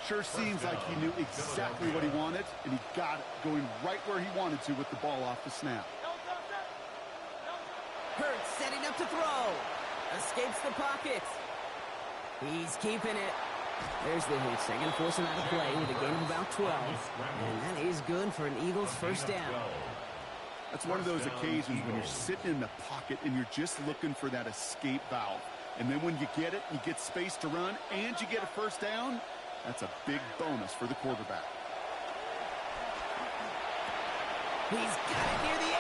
Sure seems like he knew exactly what he wanted, and he got it, going right where he wanted to with the ball off the snap. Hurts setting up to throw. Escapes the pocket. He's keeping it. There's the hit. They're going to force him out of play with a gain of about 12. And that is good for an Eagles first down. That's one of those occasions when you're sitting in the pocket and you're just looking for that escape valve. And then when you get it, you get space to run, and you get a first down, that's a big bonus for the quarterback. He's got it near the 8.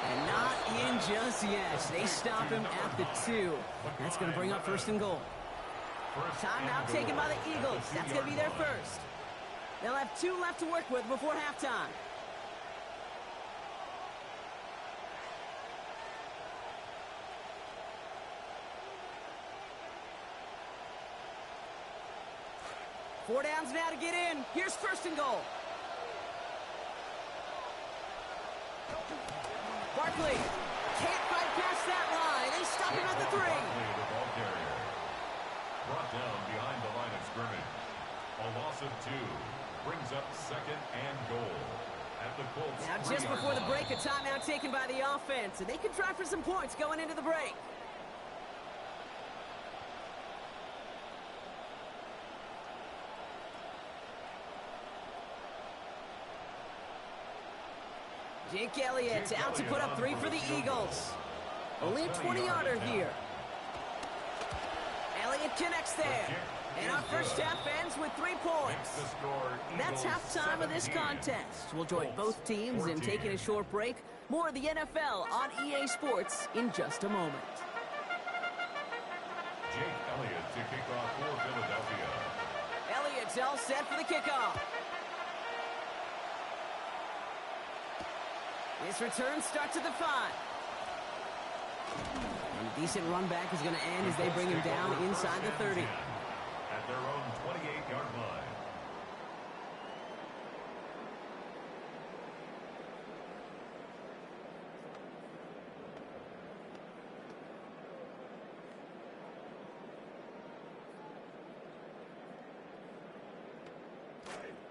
And not in just yet. They stop him at the 2. That's going to bring up 1st and goal. Timeout taken by the Eagles. That's going to be their first. They'll have 2 left to work with before halftime. Four downs now to get in. Here's 1st and goal. Barkley can't fight past that line. They stop him at the 3. Brought down behind the line of scrimmage. A loss of 2 brings up 2nd and goal at the Colts. Now just before the break, a timeout taken by the offense, and they can try for some points going into the break. Jake Elliott's out to put up 3 for the Eagles. Only a 20-yarder here. Elliott connects there. And our first half ends with 3 points. That's halftime of this contest. We'll join both teams in taking a short break. More of the NFL on EA Sports in just a moment. Jake Elliott to kick off for Philadelphia. Elliott's all set for the kickoff. This return starts at the 5. And a decent run back is going to end as they bring him down inside the 30. At their own 28-yard line.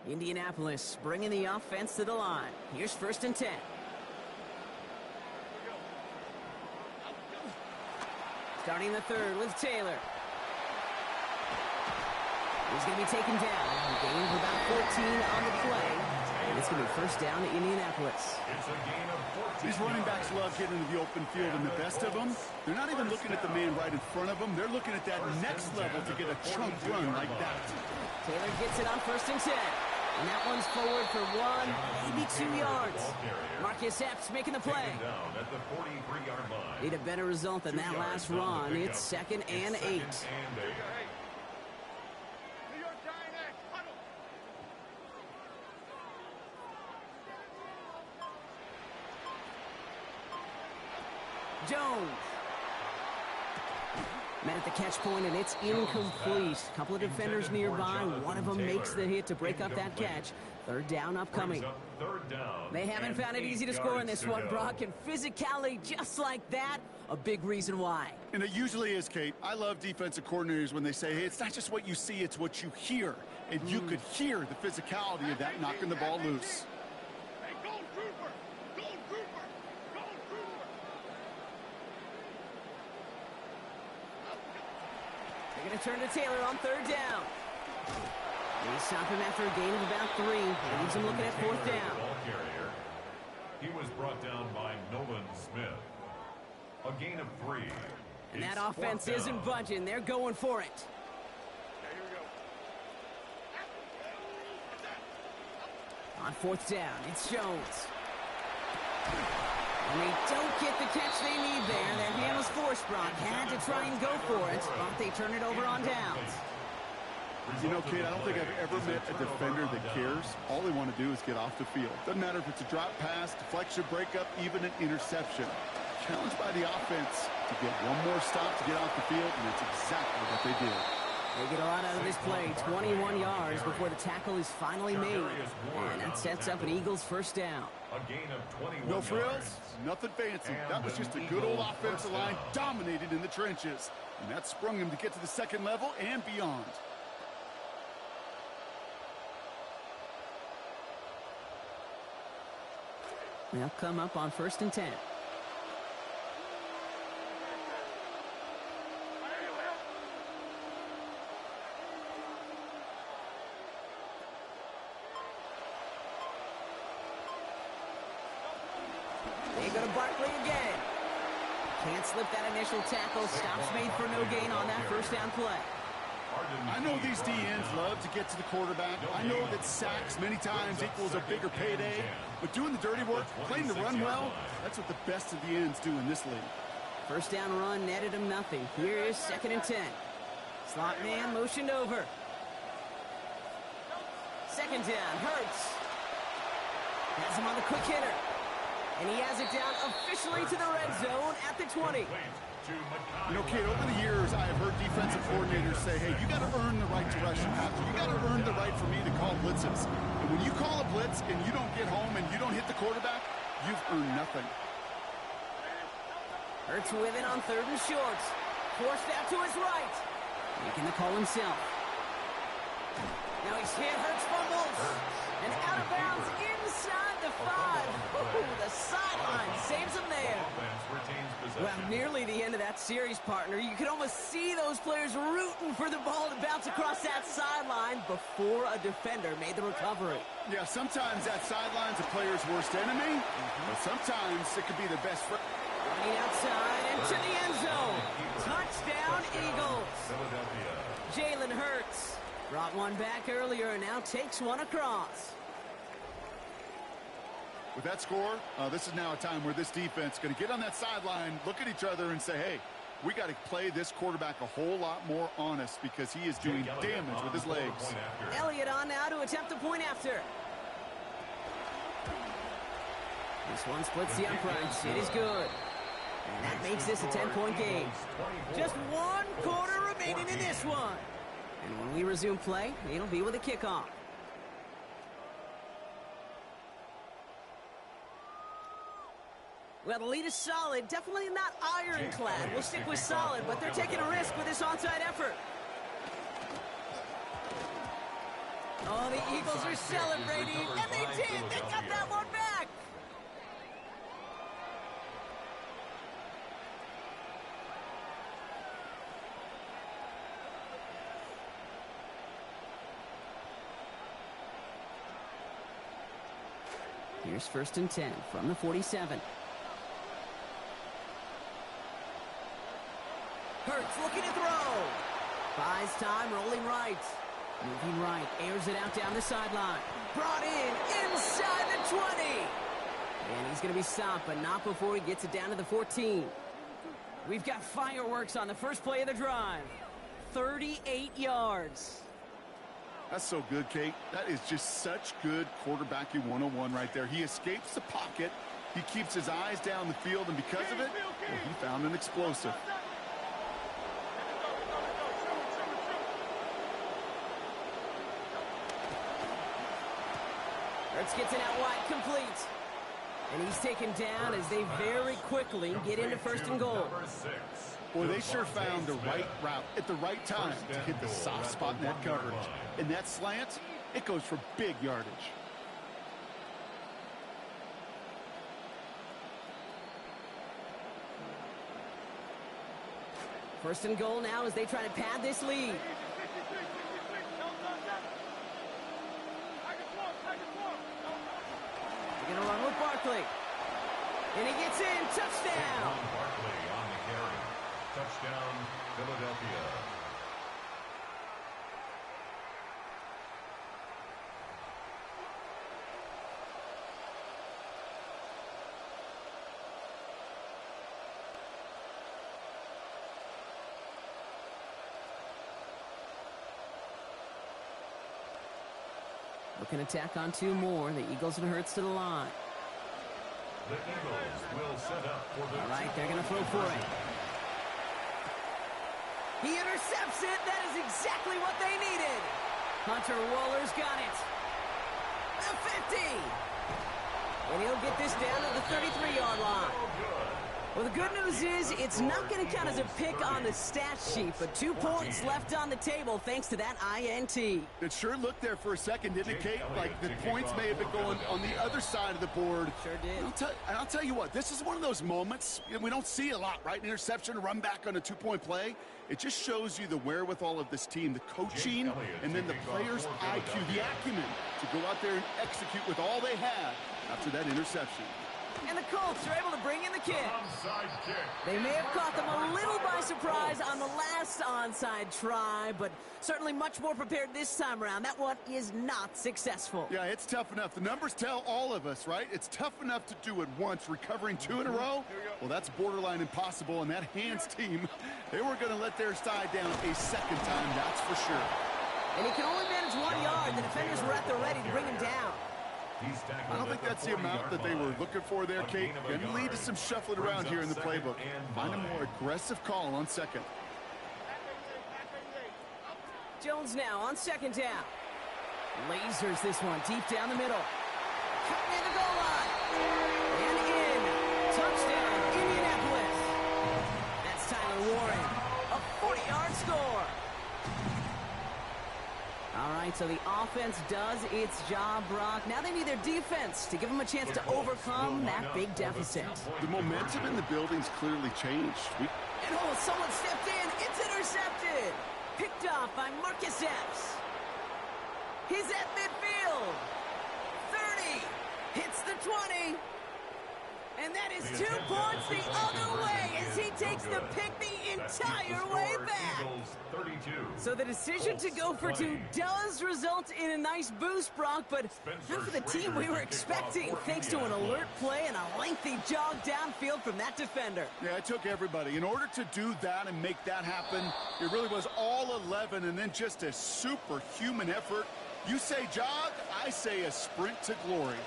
Indianapolis bringing the offense to the line. Here's 1st and 10. Starting the 3rd with Taylor. He's going to be taken down. Gain of about 14 on the play. And it's going to be 1st down to Indianapolis. It's a gain of 14. These running backs love getting into the open field, and the best of them, they're not even looking at the man right in front of them. They're looking at that next level to get a chunk run like that. Taylor gets it on 1st and 10. And that one's forward for 1, maybe 2 yards. Marcus Epps making the play. Down at the 43-yard line. Need a better result than that last run. It's 2nd and 8. Jones. Met at the catch point, and it's incomplete. A couple of defenders nearby. One of them makes the hit to break up that catch. 3rd down upcoming. They haven't found it easy to score in this one, Brock, and physicality just like that, a big reason why. And it usually is, Kate. I love defensive coordinators when they say, hey, it's not just what you see, it's what you hear. And you could hear the physicality of that knocking the ball loose. Hey, go, Trooper! Go, They're going to turn to Taylor on third down. They stop him after a gain of about 3. That leaves him looking at fourth down. He was brought down by Nolan Smith. A gain of 3. And that offense isn't budging. They're going for it. On fourth down, it's Jones. And they don't get the catch they need there. Their hand was forced, Brock. Had to try and go for it, but they turn it over on downs. You know, Kate, I don't think I've ever met a defender that cares. All they want to do is get off the field. Doesn't matter if it's a drop pass, deflection, breakup, even an interception. Challenged by the offense to get one more stop to get off the field, and that's exactly what they did. They get a lot out of this play, 21 yards before the tackle is finally made. And that sets up an Eagles first down. A gain of 21 No frills, nothing fancy. That was just a good old offensive line dominated in the trenches. And that sprung him to get to the second level and beyond. They'll come up on 1st and 10. They go to Barkley again. Can't slip that initial tackle. Stops made for no gain on that first down play. I know these DNs love to get to the quarterback. I know that sacks many times equals a bigger payday. But doing the dirty work, playing the run well, that's what the best of the ends do in this league. First down run netted him nothing. Here is 2nd and 10. Slot man motioned over. 2nd down, Hurts. Has him on the quick hitter. And he has it down officially to the red zone at the 20. You know, Kate, over the years, I have heard defensive coordinators say, hey, you got to earn the right to rush the passer. You got to earn the right for me to call blitzes. And when you call a blitz and you don't get home and you don't hit the quarterback, you've earned nothing. Hurts with it on 3rd and short. Forced out to his right. Making the call himself. Now he's hit. Hurts fumbles. And out of bounds inside the 5. Ooh, the sideline saves him there. Well, nearly the end of that series, partner. You could almost see those players rooting for the ball to bounce across that sideline before a defender made the recovery. Yeah, sometimes that sideline's a player's worst enemy, but sometimes it could be their best friend. Running outside into the end zone. Touchdown, Eagles. Jalen Hurts brought one back earlier and now takes one across. With that score, this is now a time where this defense is going to get on that sideline, look at each other, and say, hey, we got to play this quarterback a whole lot more honest because he is doing damage with his legs. Elliott on now to attempt the point after. This one splits the uprights. It is good. And that makes this a 10-point game. Just 1 quarter remaining in this one. And when we resume play, it'll be with a kickoff. Well, the lead is solid. Definitely not ironclad. We'll stick with solid, but they're taking a risk with this onside effort. Oh, the Eagles are celebrating, and they did. They got that one back. Here's 1st and 10 from the 47. Hurts looking to throw. Buys time, rolling right. Moving right, airs it out down the sideline. Brought in inside the 20. And he's going to be stopped, but not before he gets it down to the 14. We've got fireworks on the first play of the drive. 38 yards. That's so good, Kate. That is just such good quarterbacking 101 right there. He escapes the pocket. He keeps his eyes down the field, and because of it, well, he found an explosive. Hurts gets it out wide, complete. And he's taken down as they very quickly get into 1st and goal. Boy, they sure found the right route at the right time to hit the soft spot in that coverage. And that slant, it goes for big yardage. First and goal now as they try to pad this lead. They're going to run with Barkley. And he gets in. Touchdown. Barkley on the carry. Touchdown, Philadelphia. Looking to tack on 2 more. The Eagles and Hurts to the line. The Eagles will set up for the... All right, they're going to throw for it. He intercepts it. That is exactly what they needed. Hunter Waller's got it. The 50. And he'll get this down to the 33-yard line. Well, the good news is it's not going to count as a pick on the stat sheet, but 2 points left on the table thanks to that INT. It sure looked there for a second to indicate like the points may have been going on the other side of the board. Sure did. I'll tell you what, this is one of those moments we don't see a lot, right? An interception, a run back on a 2-point play. It just shows you the wherewithal of this team, the coaching, and then the players' IQ, the acumen to go out there and execute with all they had after that interception. And the Colts are able to bring in the kick. They may have caught them a little by surprise on the last onside try, but certainly much more prepared this time around. That one is not successful. Yeah, it's tough enough. The numbers tell all of us, right? It's tough enough to do it once. Recovering 2 in a row, well, that's borderline impossible. And that Hands team, they were going to let their side down a second time, that's for sure. And he can only manage 1 yard. The defenders were at the ready to bring him down. I don't think that's the amount that they were looking for there, Kate. Going to lead to some shuffling around here in the playbook. Find a more aggressive call on second. Jones now on second down. Lasers this one deep down the middle. Cutting in the goal line. And in. Touchdown, Indianapolis. That's Tyler Warren. A 40-yard score. All right, so the offense does its job, Brock. Now they need their defense to give them a chance to overcome that big deficit. The momentum in the building's clearly changed. And oh, someone stepped in. It's intercepted. Picked off by Marcus Epps. He's at midfield. 30. Hits the 20. And that is 2 points the other way as he takes the pick the entire way back. So the decision to go for 2 does result in a nice boost, Brock, but not for the team we were expecting, thanks to an alert play and a lengthy jog downfield from that defender. Yeah, it took everybody. In order to do that and make that happen, it really was all 11 and then just a superhuman effort. You say jog, I say a sprint to glory.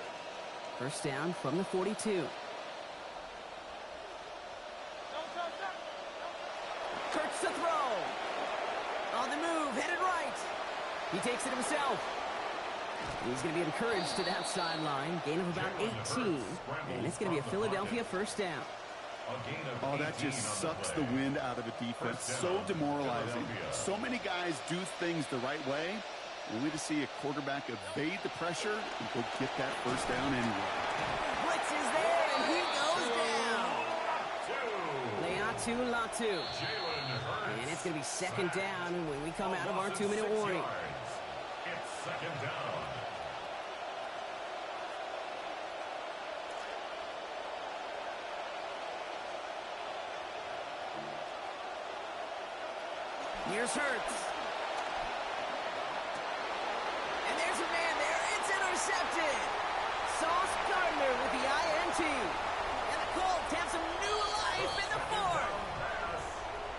First down from the 42. Kurtz to throw. On the move, headed right. He takes it himself. He's going to be encouraged to that sideline. Gain of about 18. And it's going to be a Philadelphia first down. Oh, that just sucks the wind out of a defense. So demoralizing. So many guys do things the right way, only to see a quarterback evade the pressure and go get that first down anyway. Blitz is there, and he goes down. Leatu Latu. And it's going to be second down when we come out of our 2-minute warning. It's second down. Here's Hurts. And there's a man there. It's intercepted. Sauce Gardner with the INT. And the Colts have some new life in the fourth.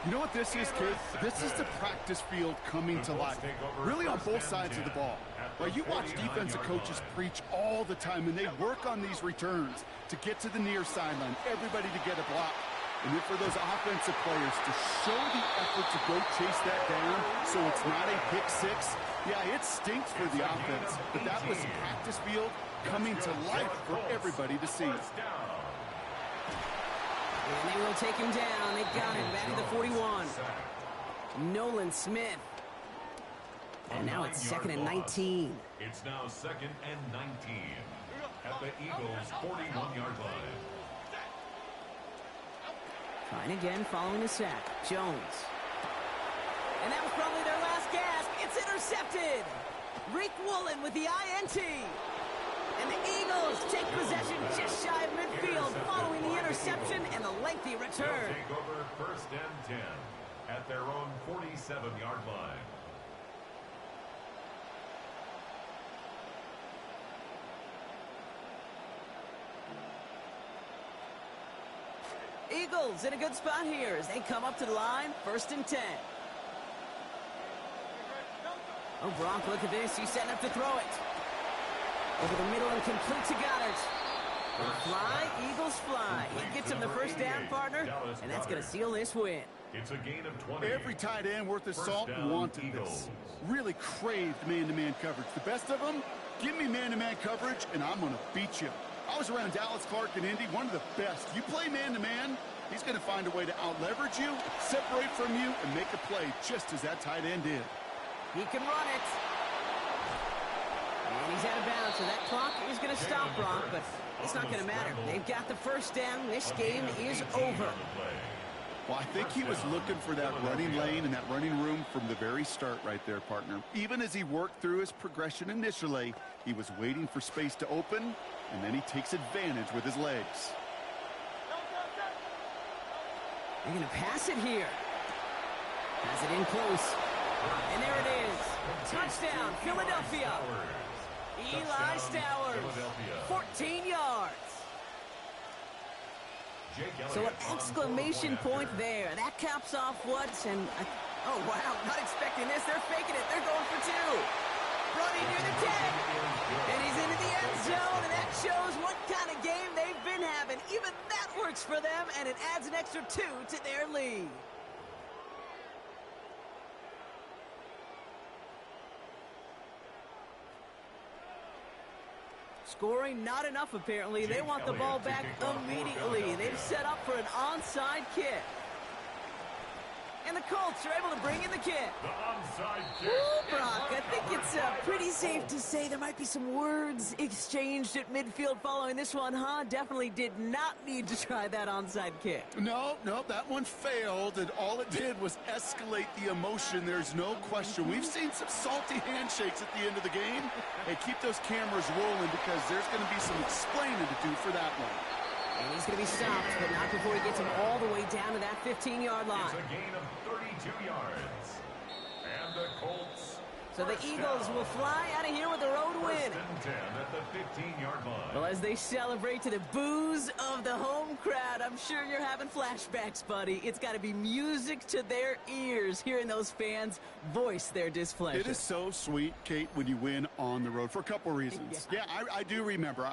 You know what this is, kid? This is the practice field coming to life. Really on both sides of the ball. Well, you watch defensive coaches preach all the time, and they work on these returns to get to the near sideline, everybody to get a block. And then for those offensive players to show the effort to go chase that down so it's not a pick six, yeah, it stinks for the offense. But that was the practice field coming to life for everybody to see. And they will take him down. They got him back at the 41. Nolan Smith. And now it's second and 19. It's now second and 19 at the Eagles' 41-yard line. Trying And again, following the sack, Jones. And that was probably their last gasp. It's intercepted. Rick Woolen with the INT. And the Eagles take possession just shy of midfield following the interception and the lengthy return. They'll take over 1st and 10 at their own 47-yard line. Eagles in a good spot here as they come up to the line, 1st and 10. Oh, Gronk, look at this. He's setting up to throw it. Over the middle and complete to Goddard. Fly, Eagles fly. He gets him the first down, partner, and that's going to seal this win. It's a gain of 20. Every tight end worth his salt wanted this. Really craved man-to-man coverage. The best of them, give me man-to-man coverage, and I'm going to beat you. I was around Dallas Clark and Indy, one of the best. You play man-to-man, he's going to find a way to out-leverage you, separate from you, and make a play just as that tight end did. He can run it. And he's out of bounds, so that clock is going to stop Gronk, but it's not going to matter. They've got the first down. This game is over. Well, I think he was looking for that running lane and that running room from the very start right there, partner. Even as he worked through his progression initially, he was waiting for space to open, and then he takes advantage with his legs. They're going to pass it here. Pass it in close. And there it is. Touchdown, Philadelphia. Eli Stowers, 14 yards. So an exclamation point there. That caps off what? And oh, wow, not expecting this. They're faking it. They're going for 2. Running near the 10. And he's into the end zone, and that shows what kind of game they've been having. Even that works for them, and it adds an extra 2 to their lead. Scoring not enough, apparently. They want the ball back immediately. They've set up for an onside kick. And the Colts are able to bring in the kick. The onside kick. Ooh, Brock, I think it's pretty safe to say there might be some words exchanged at midfield following this one, huh? Definitely did not need to try that onside kick. No, that one failed, and all it did was escalate the emotion. There's no question. We've seen some salty handshakes at the end of the game. Hey, keep those cameras rolling because there's going to be some explaining to do for that one. And he's going to be stopped, but not before he gets him all the way down to that 15-yard line. It's a gain of 32 yards. And the Colts. So the Eagles will fly out of here with a road win. 1st and 10 at the 15-yard line. Well, as they celebrate to the boos of the home crowd, I'm sure you're having flashbacks, buddy. It's got to be music to their ears, hearing those fans voice their displeasure. It is so sweet, Kate, when you win on the road for a couple reasons. Yeah, I do remember.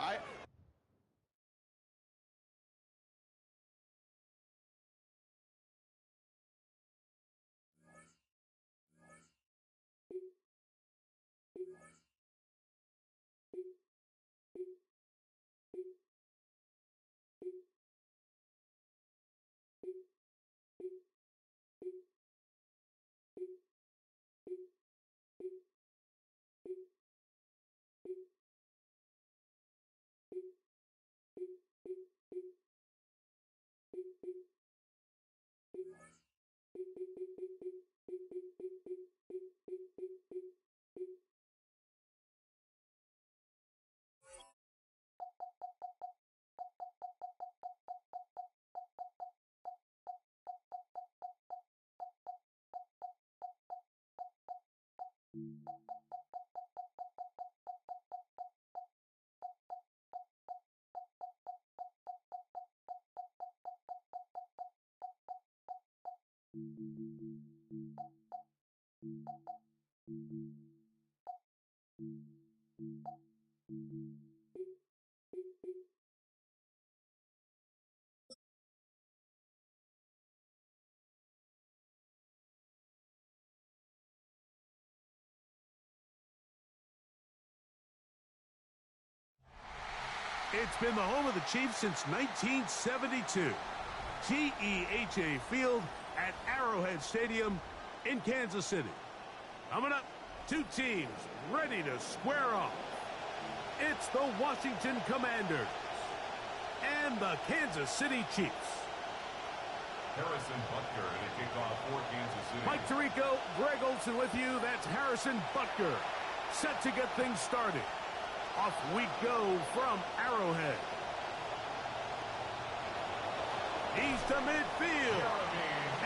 It's been the home of the Chiefs since 1972. GEHA Field at Arrowhead Stadium in Kansas City. Coming up, 2 teams ready to square off. It's the Washington Commanders and the Kansas City Chiefs. Harrison Butker to kick off for Kansas City. Mike Tirico, Greg Olson with you. That's Harrison Butker. Set to get things started. Off we go from Arrowhead. He's to midfield.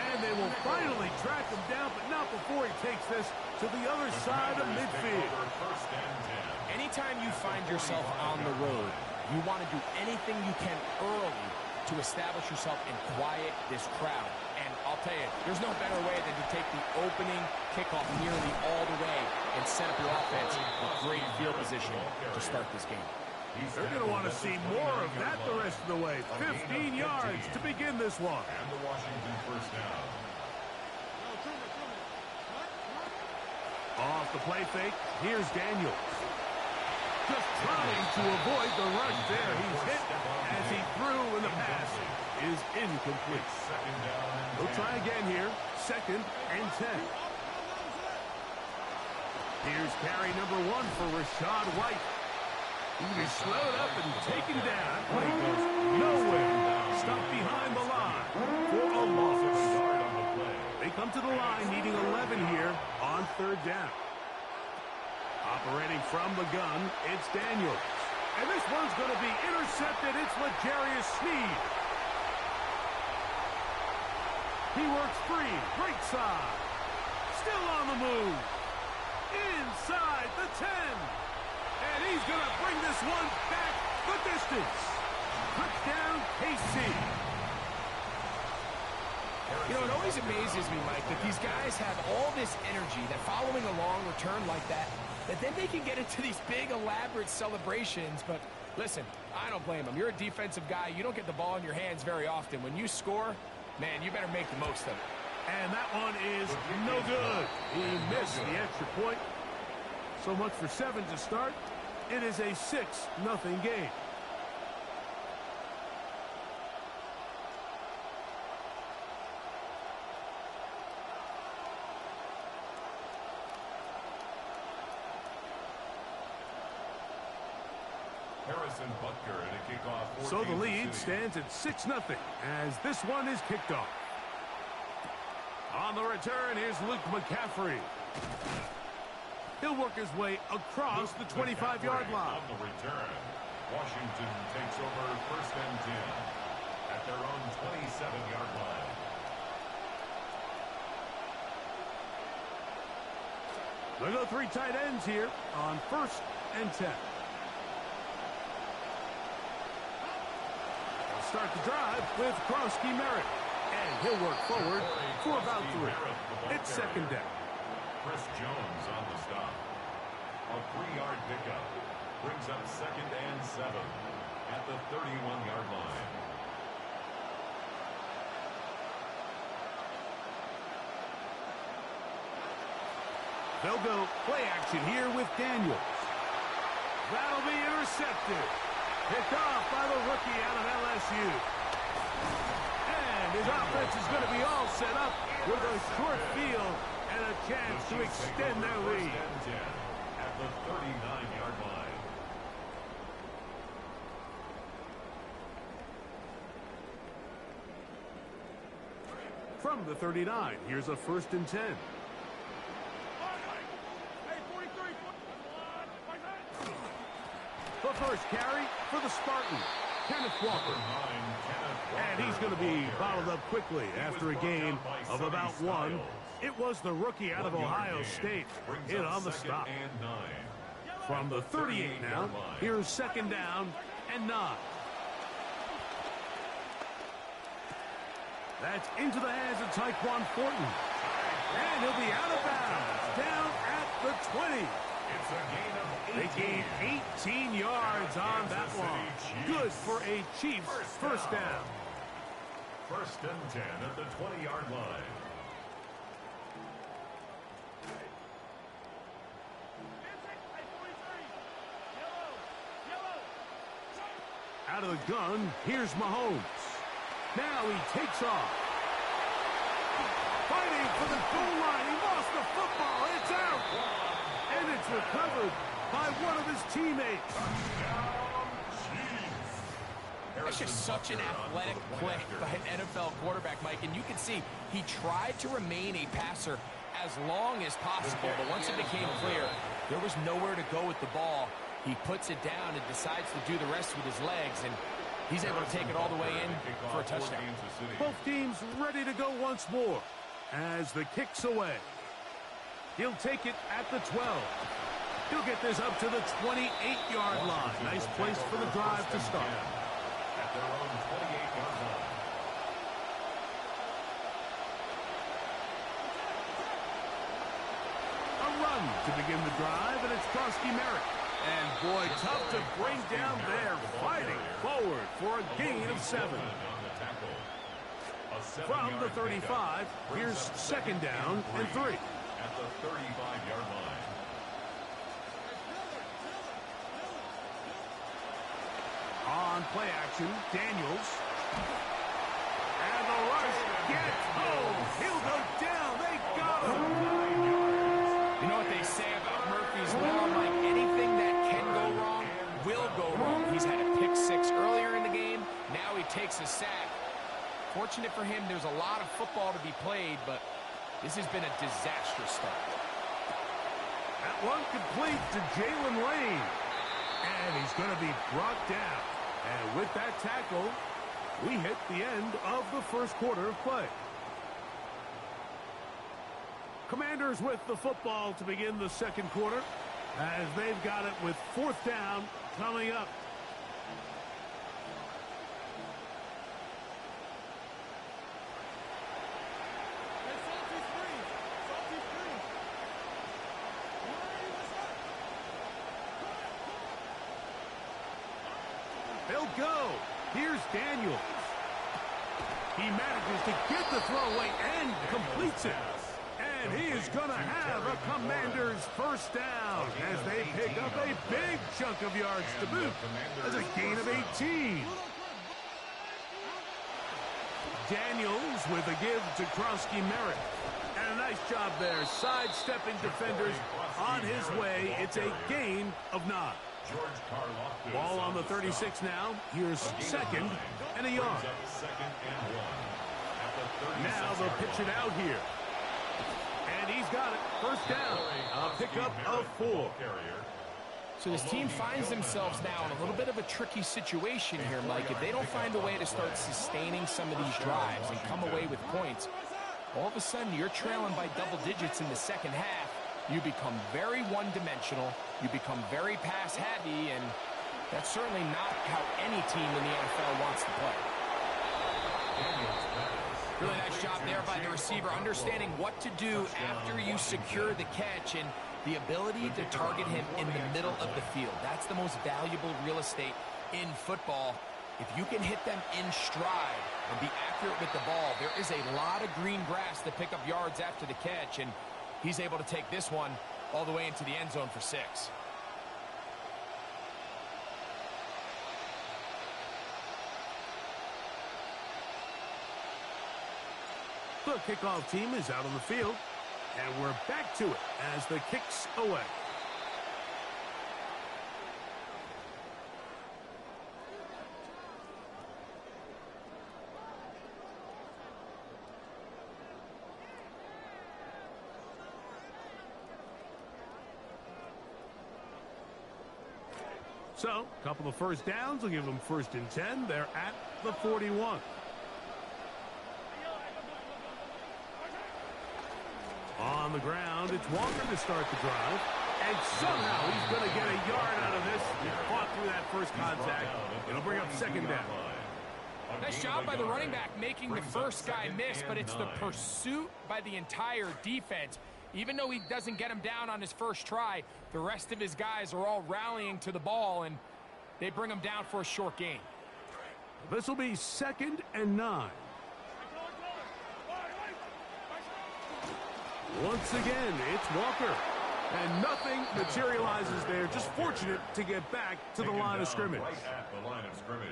And they will finally track him down, but not before he takes this to the other side of midfield. Anytime you find yourself on the road, you want to do anything you can early to establish yourself and quiet this crowd. And I'll tell you, there's no better way than to take the opening kickoff nearly all the way and set up your offense with great field position to start this game. They're going to want to see more of that the rest of the way. 15 yards to begin this one. And the Washington first down. Off the play fake, here's Daniels. Just trying to avoid the rush there. He's hit as he threw, and the pass is incomplete. We'll try again here. 2nd and 10. Here's carry number 1 for Rashad White. He was slowed up and taken down. Play goes nowhere. Stopped behind the line for a loss. They come to the line needing 11 here on 3rd down. Operating from the gun, it's Daniels. And this one's going to be intercepted. It's L'Jarius Sneed. He works free. Great side. Still on the move. Inside the 10. And he's going to bring this one back the distance. Touchdown, KC. You know, it always amazes me, Mike, that these guys have all this energy that following a long return like that then they can get into these big, elaborate celebrations. But listen, I don't blame them. You're a defensive guy. You don't get the ball in your hands very often. When you score, man, you better make the most of it. And that one is no good. He missed the extra point. So much for 7 to start. It is a 6-0 game. Harrison Butker in a kickoff for So the Kansas lead City. stands at 6-0 as this one is kicked off. On the return, here's Luke McCaffrey. He'll work his way across the 25-yard line. On the return, Washington takes over 1st and 10 at their own 27-yard line. They'll go 3 tight ends here on 1st and 10. They'll start the drive with Krosky Merritt. And he'll work forward for about 3. It's 2nd down. Chris Jones on the stop. A 3-yard pickup brings up 2nd and 7 at the 31-yard line. They'll go play action here with Daniels. That'll be intercepted. Picked off by the rookie out of LSU. And his offense is going to be all set up with a short field and a chance to extend their lead. At the 39-yard line. From the 39, here's a 1st and 10. The first carry for the Spartans, Kenneth Walker. And he's going to be bottled up quickly after a gain of about 1. It was the rookie out of Ohio State in on the stop. From the 38 now, here's 2nd down and 9. That's into the hands of Tyquan Thornton. And he'll be out of bounds, down at the 20. It's a gain of 18. They gained 18 yards on that one. Good for a Chiefs first down. 1st and 10 at the 20-yard line. Out of the gun, here's Mahomes. Now he takes off. Fighting for the goal line. He lost the football. It's out. And it's recovered by one of his teammates. That's just such an athletic play by an NFL quarterback, Mike. And you can see he tried to remain a passer as long as possible, but once it became clear there was nowhere to go with the ball, he puts it down and decides to do the rest with his legs, and he's able to take it all the way in for a touchdown. Both teams ready to go once more as the kick's away. He'll take it at the 12. He'll get this up to the 28-yard line. Nice place for the drive to start. At their own 28-yard line. A run to begin the drive, and it's Krosky Merrick. And boy, tough to bring down there, fighting forward for a gain of 7. From the 35, here's second down and 3. At the 35-yard line. On play action, Daniels. And the rush gets home. He'll go down. They got him. You know what they say about Murphy's Law, Mike? Anything that can go wrong will go wrong. He's had a pick 6 earlier in the game. Now he takes a sack. Fortunate for him, there's a lot of football to be played, but this has been a disastrous start. That one complete to Jalen Lane. And he's going to be brought down. And with that tackle, we hit the end of the first quarter of play. Commanders with the football to begin the second quarter as they've got it with 4th down coming up. They'll go. Here's Daniels. He manages to get the throw away and completes it. And he is going to have a Commander's first down as they pick up a big chunk of yards to boot. That's a gain of 18. Daniels with a give to Krosky Merrick. And a nice job there, sidestepping defenders on his way. It's a gain of 9. Ball on the 36 now. Here's second and a yard. Now they'll pitch it out here. And he's got it. First down. A pickup of 4. So this team finds themselves now in a little bit of a tricky situation here, Mike. If they don't find a way to start sustaining some of these drives and come away with points, all of a sudden you're trailing by double digits in the second half. You become very one-dimensional. You become very pass-heavy, and that's certainly not how any team in the NFL wants to play. Really nice job there by the receiver, understanding what to do after you secure the catch and the ability to target him in the middle of the field. That's the most valuable real estate in football. If you can hit them in stride and be accurate with the ball, there is a lot of green grass to pick up yards after the catch, and he's able to take this one all the way into the end zone for 6. The kickoff team is out on the field, and we're back to it as the kick's away. So, a couple of first downs will give them 1st and 10. They're at the 41. On the ground, it's Walker to start the drive. And somehow he's going to get a yard out of this. He fought through that first contact. It'll bring up second down. Nice job by the running back making the first guy miss, but it's the pursuit by the entire defense. Even though he doesn't get him down on his first try, the rest of his guys are all rallying to the ball, and they bring him down for a short gain. This will be 2nd and 9. Once again, it's Walker. And nothing materializes there. Just fortunate to get back to the line of scrimmage.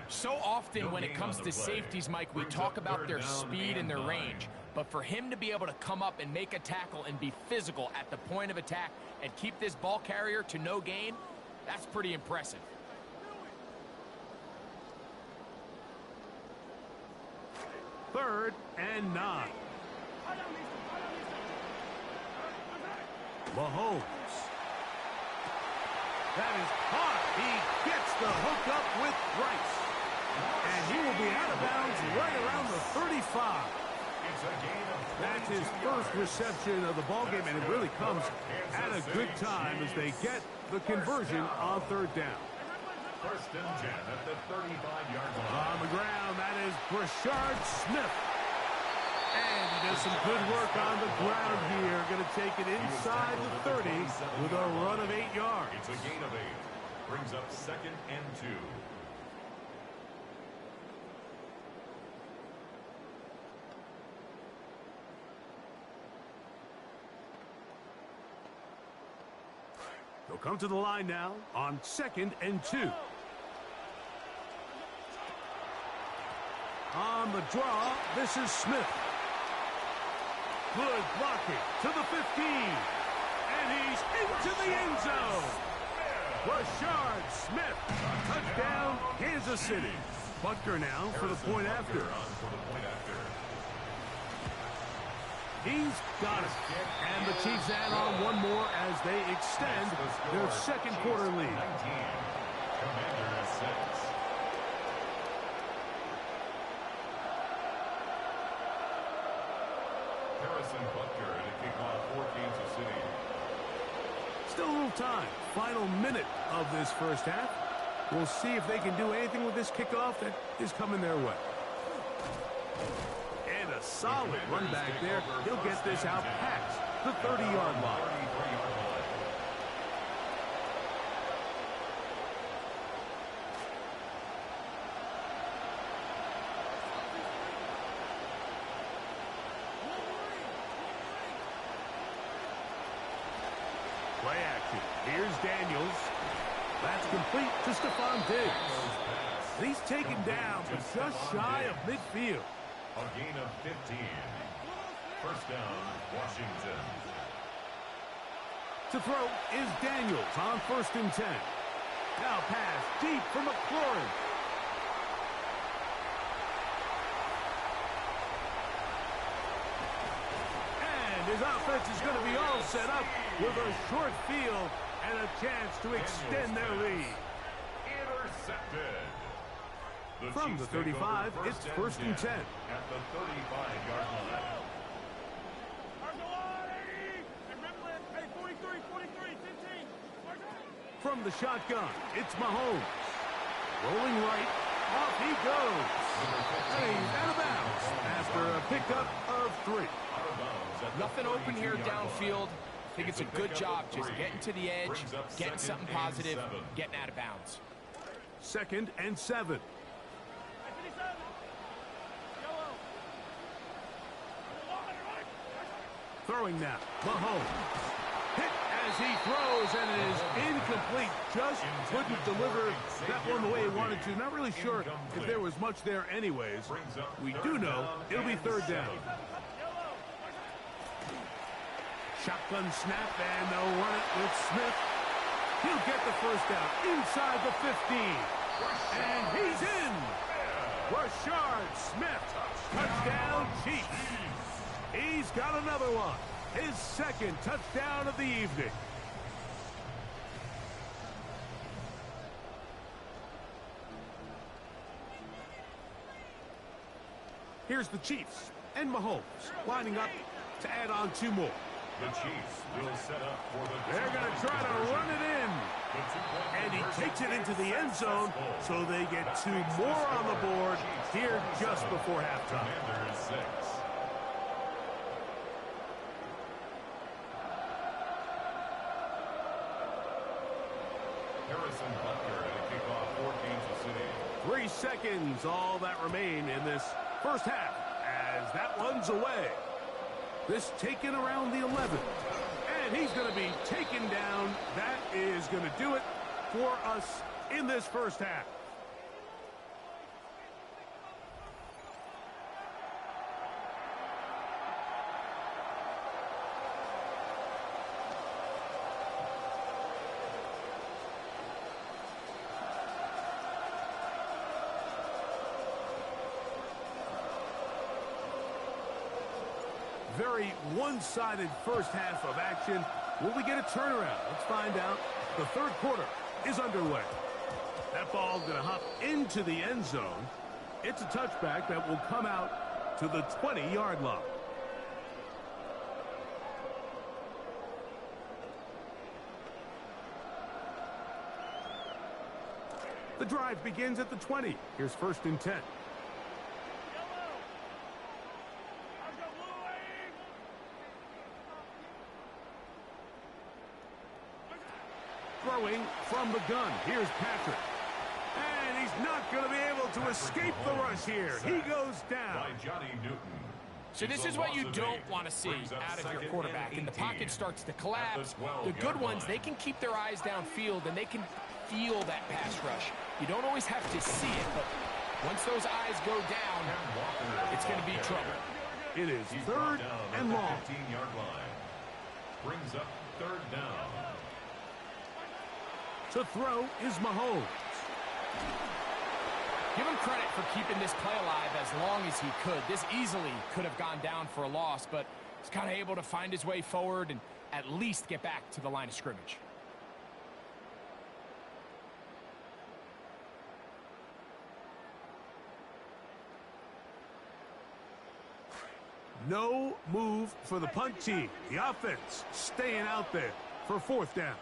So often when it comes to safeties, Mike, we talk about their speed and their range. But for him to be able to come up and make a tackle and be physical at the point of attack and keep this ball carrier to no gain, that's pretty impressive. 3rd and 9. Mahomes. That is caught. He gets the hook up with Rice. And he will be out of bounds right around the 35. That's his first reception of the ballgame, and it really comes at a good time as they get the conversion on 3rd down. 1st and 10 at the 35-yard line. On the ground, that is Brashard Smith. And he does some good work on the ground here. Going to take it inside the 30 with a run of 8 yards. It's a gain of 8. Brings up 2nd and 2. They'll come to the line now on 2nd and 2. On the draw, this is Smith. Good blocking to the 15. And he's into the end zone. Brashard Smith. Touchdown, Kansas City. Butker now for the point after. He's got it. And the Chiefs add on one more as they extend their 2nd quarter lead. Commanders 6. Harrison Butker to kick off for Kansas City. Still a little time. Final minute of this first half. We'll see if they can do anything with this kickoff that is coming their way. And a solid run back there. He'll get this out past the 30-yard line. Play action. Here's Daniels. That's complete to Stephon Diggs. He's taken down to just shy of midfield. A gain of 15. 1st down, Washington. To throw is Daniels on 1st and 10. Now pass deep for McLaurin. And his offense is going to be all set up with a short field and a chance to extend their lead. Intercepted. From the 35, it's 1st and 10. At the 35-yard line. From the shotgun, it's Mahomes. Rolling right, off he goes. And he's out of bounds after a pickup of 3. Nothing open here downfield. I think it's a good job just getting to the edge, getting something positive, getting out of bounds. 2nd and 7. Throwing now, Mahomes. Hit as he throws, and it is incomplete. Just couldn't deliver that one the way he wanted to. Not really sure if there was much there anyways. We do know it'll be 3rd down. Shotgun snap, and they'll run it with Smith. He'll get the 1st down inside the 15. And he's in. Brashard Smith. Touchdown, Chiefs. He's got another one. His 2nd touchdown of the evening. Here's the Chiefs and Mahomes lining up to add on 2 more. The Chiefs will set up for the... They're going to try to run it in. And he takes it into the end zone, so they get 2 more on the board here just before halftime. Commanders 6. Harrison Butker to kick off for Kansas City. 3 seconds, all that remain in this first half as that one's away. This taken around the 11th. And he's going to be taken down. That is going to do it for us in this first half. very one-sided first half of action. Will we get a turnaround? Let's find out. The third quarter is underway. That ball going to hop into the end zone. It's a touchback that will come out to the 20-yard line. The drive begins at the 20. Here's 1st and 10. Throwing from the gun. Here's Patrick. And he's not going to be able to escape the rush here. He goes down. So this is what you don't want to see out of your quarterback. And the pocket starts to collapse. The good ones, they can keep their eyes downfield, and they can feel that pass rush. You don't always have to see it, but once those eyes go down, it's going to be trouble. It is 3rd and long. 15-yard line. Brings up 3rd down. To throw is Mahomes. Give him credit for keeping this play alive as long as he could. This easily could have gone down for a loss, but he's kind of able to find his way forward and at least get back to the line of scrimmage. No move for the punt team. The offense staying out there for 4th down.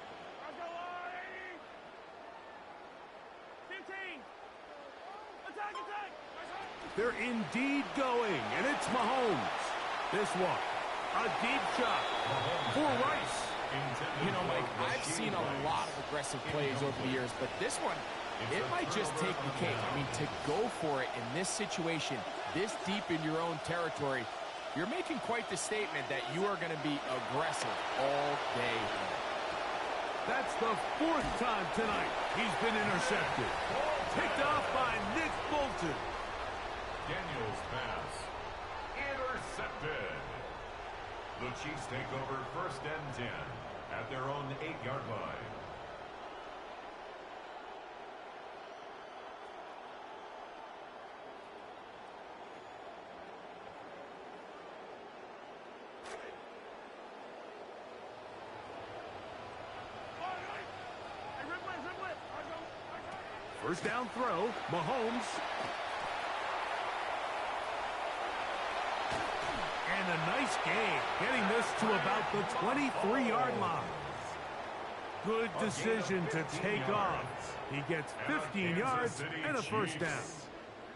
They're indeed going, and it's Mahomes. This one, a deep shot for Rice. You know, Mike, I've seen a lot of aggressive plays over the years, but this one, it might just take the cake. I mean, to go for it in this situation, this deep in your own territory, you're making quite the statement that you are going to be aggressive all day long. That's the 4th time tonight he's been intercepted. Picked off by Nick Bolton. Daniels pass. Intercepted. The Chiefs take over 1st and 10 at their own 8-yard line. First down throw, Mahomes. And a nice gain, getting this to about the 23-yard line. Good decision to take off. He gets 15 yards and a first down.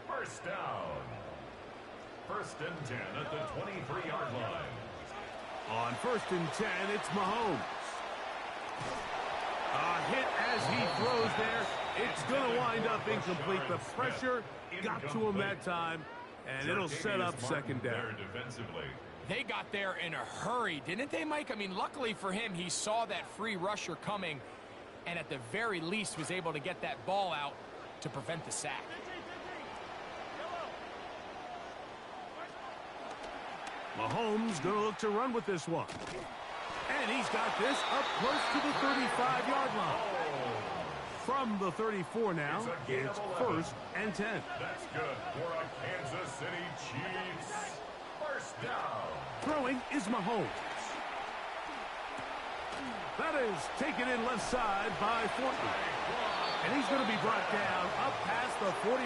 First down. 1st and 10 at the 23-yard line. On 1st and 10, it's Mahomes. A hit as he throws there. It's going to wind up incomplete. The pressure got to him that time, and it'll set up 2nd down. They got there in a hurry, didn't they, Mike? I mean, luckily for him, he saw that free rusher coming, and at the very least was able to get that ball out to prevent the sack. Mahomes going to look to run with this one. And he's got this up close to the 35-yard line. From the 34 now, it's 1st and 10. That's good for a Kansas City Chiefs. First down. Throwing is Mahomes. That is taken in left side by Fortney. And he's going to be brought down up past the 45. 12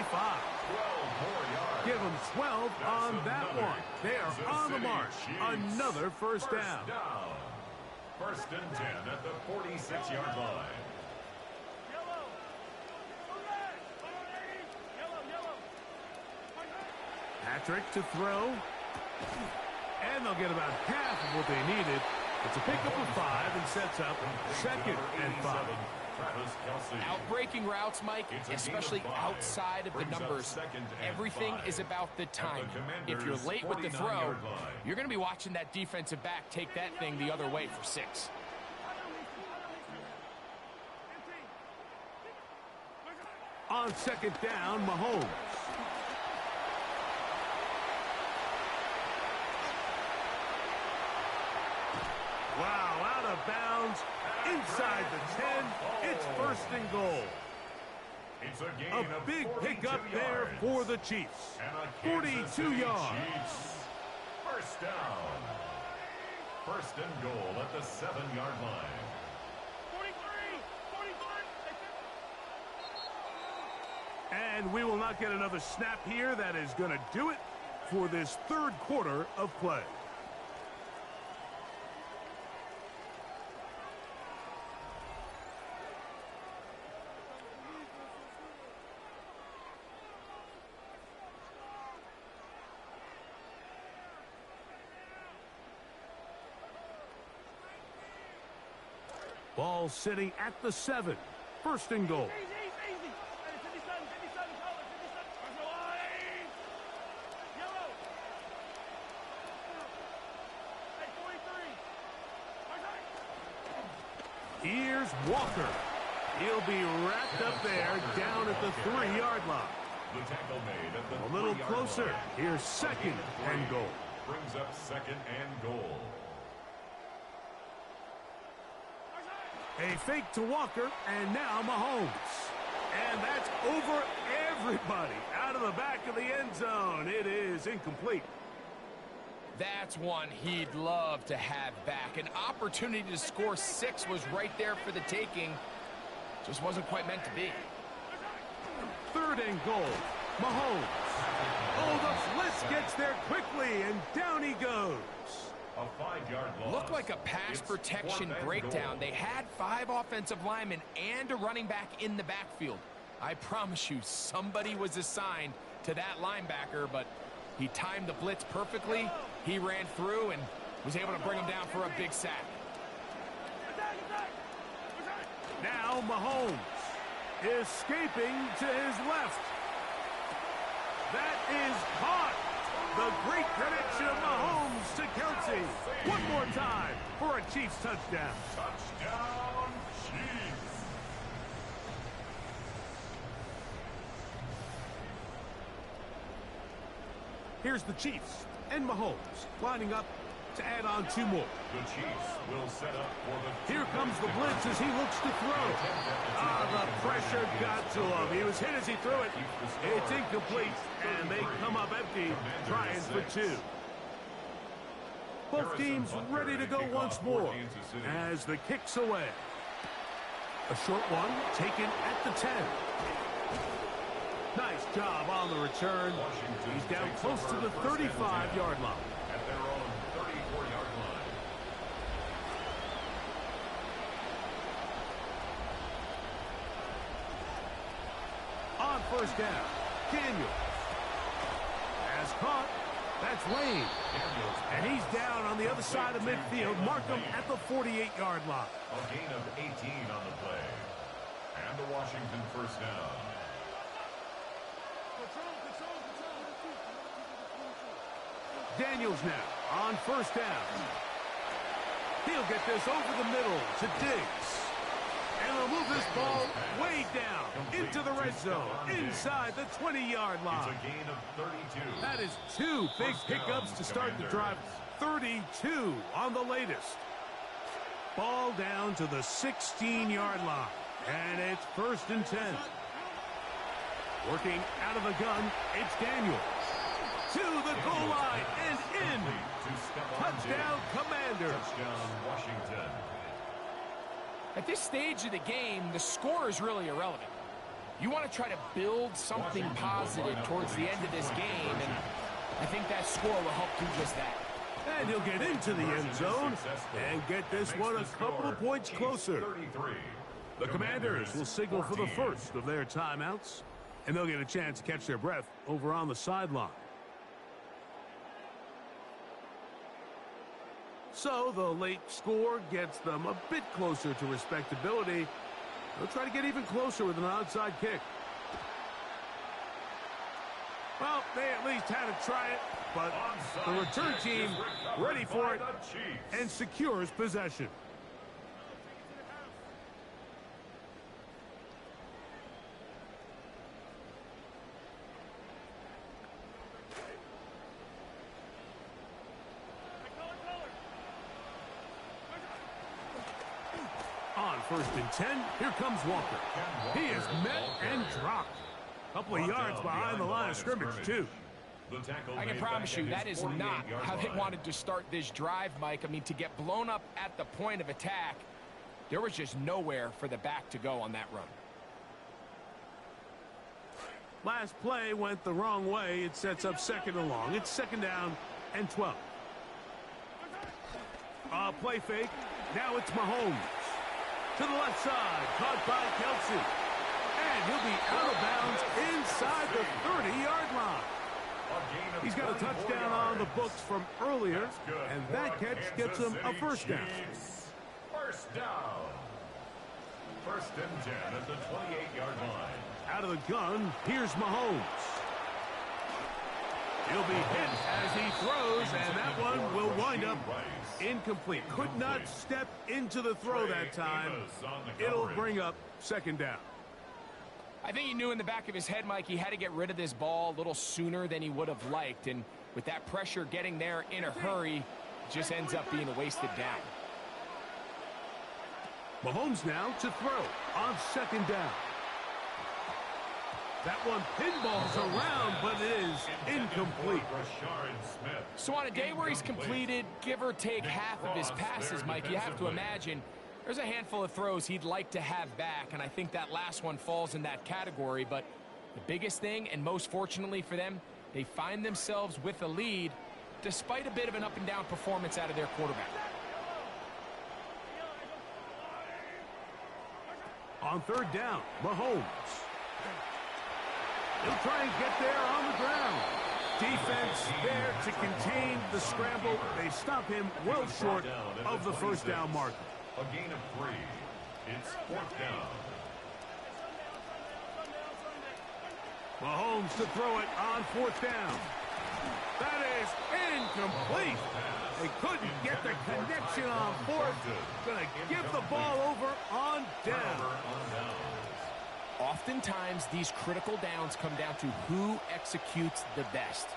more yards. Give him 12 on that one. They are on the march. Another first down. 1st and 10 at the 46-yard line. Patrick to throw. And they'll get about half of what they needed. It's a pickup of 5 and sets up 2nd and 5. Outbreaking routes, Mike, especially outside of the numbers, everything is about the timing. If you're late with the throw, you're going to be watching that defensive back take that thing the other way for 6. On 2nd down, Mahomes. Wow, out of bounds, inside the 10, it's 1st and goal. It's a gain A of big 42 pickup there yards. for the Chiefs. And a Kansas 42 City yards. Chiefs First down. First and goal at the 7-yard line. 43. And we will not get another snap here. That is going to do it for this third quarter of play. Ball sitting at the 7. First and goal. Here's Walker. He'll be wrapped up there down at the 3-yard line. The tackle made at the A little 3-yard closer. line. Here's second and goal. Brings up second and goal. A fake to Walker, and now Mahomes. And that's over everybody out of the back of the end zone. It is incomplete. That's one he'd love to have back. An opportunity to score 6 was right there for the taking. Just wasn't quite meant to be. Third and goal. Mahomes. Oh, the blitz gets there quickly, and down he goes. A 5-yard loss. Looked like a pass It's protection 4th and breakdown. goal. They had 5 offensive linemen and a running back in the backfield. I promise you, somebody was assigned to that linebacker, but he timed the blitz perfectly. He ran through and was able to bring him down for a big sack. Now Mahomes escaping to his left. That is caught. The great connection of Mahomes to Kelsey. One more time for a Chiefs touchdown. Touchdown, Chiefs. Here's the Chiefs and Mahomes lining up to add on 2 more. The Chiefs will set up for the... Here comes the blitz as he looks to throw. The pressure got to him. He was hit as he threw it. It's incomplete, and they come up empty, trying for 2. Both teams ready to go once more as the kick's away. A short one taken at the 10. Nice job on the return. He's down close to the 35-yard line. At their own 34-yard line. On first down, Daniels has caught. That's Lane. And he's down on the other side of midfield. Mark him at the 48-yard line. A gain of 18 on the play. And the Washington first down. Daniels now on first down. He'll get this over the middle to Diggs. And they'll move this ball way down into the red zone, inside the 20-yard line. It's a gain of 32. That is 2 big pickups to start the drive. 32 on the latest. Ball down to the 16-yard line. And it's first and 10. Working out of the gun, it's Daniels. To the goal line and in. Touchdown, Commanders. Touchdown, Washington. At this stage of the game, the score is really irrelevant. You want to try to build something positive towards the end of this game, and I think that score will help do just that. And he'll get into the end zone and get this one a couple of points closer. The Commanders will signal for the first of their timeouts, and they'll get a chance to catch their breath over on the sideline. So the late score gets them a bit closer to respectability. They'll try to get even closer with an onside kick. Well, they at least had to try it, but the return team ready for it and secures possession. On first and 10, here comes Walker. He is met and dropped. A couple of yards behind the line of scrimmage, too. The tackle I can made promise back you at that his is not 48-yard how they line. wanted to start this drive, Mike. I mean, to get blown up at the point of attack, there was just nowhere for the back to go on that run. Last play went the wrong way. It sets up second and long. It's second down and 12. Play fake. Now it's Mahomes. To the left side. Caught by Kelsey. And he'll be out of bounds inside the 30-yard line. He's got a touchdown on the books from earlier, and that catch gets him a first down. First down. First and 10 at the 28-yard line. Out of the gun, here's Mahomes. He'll be hit as he throws, and that one will wind up incomplete. Could not step into the throw that time. It'll bring up second down. I think he knew in the back of his head, Mike, he had to get rid of this ball a little sooner than he would have liked. And with that pressure getting there in a hurry, it just ends up being a wasted down. Mahomes now to throw on second down. That one pinballs around, but it is incomplete. So on a day where he's completed, give or take half of his passes, Mike, you have to imagine there's a handful of throws he'd like to have back, and I think that last one falls in that category. But the biggest thing, and most fortunately for them, they find themselves with a lead despite a bit of an up-and-down performance out of their quarterback. On third down, Mahomes. He'll try and get there on the ground. Defense there to contain the scramble. They stop him well short of the first down marker. A gain of 3. It's fourth down. Mahomes to throw it on fourth down. That is incomplete. They couldn't get the connection on fourth. Going to give the ball over on down. Oftentimes, these critical downs come down to who executes the best.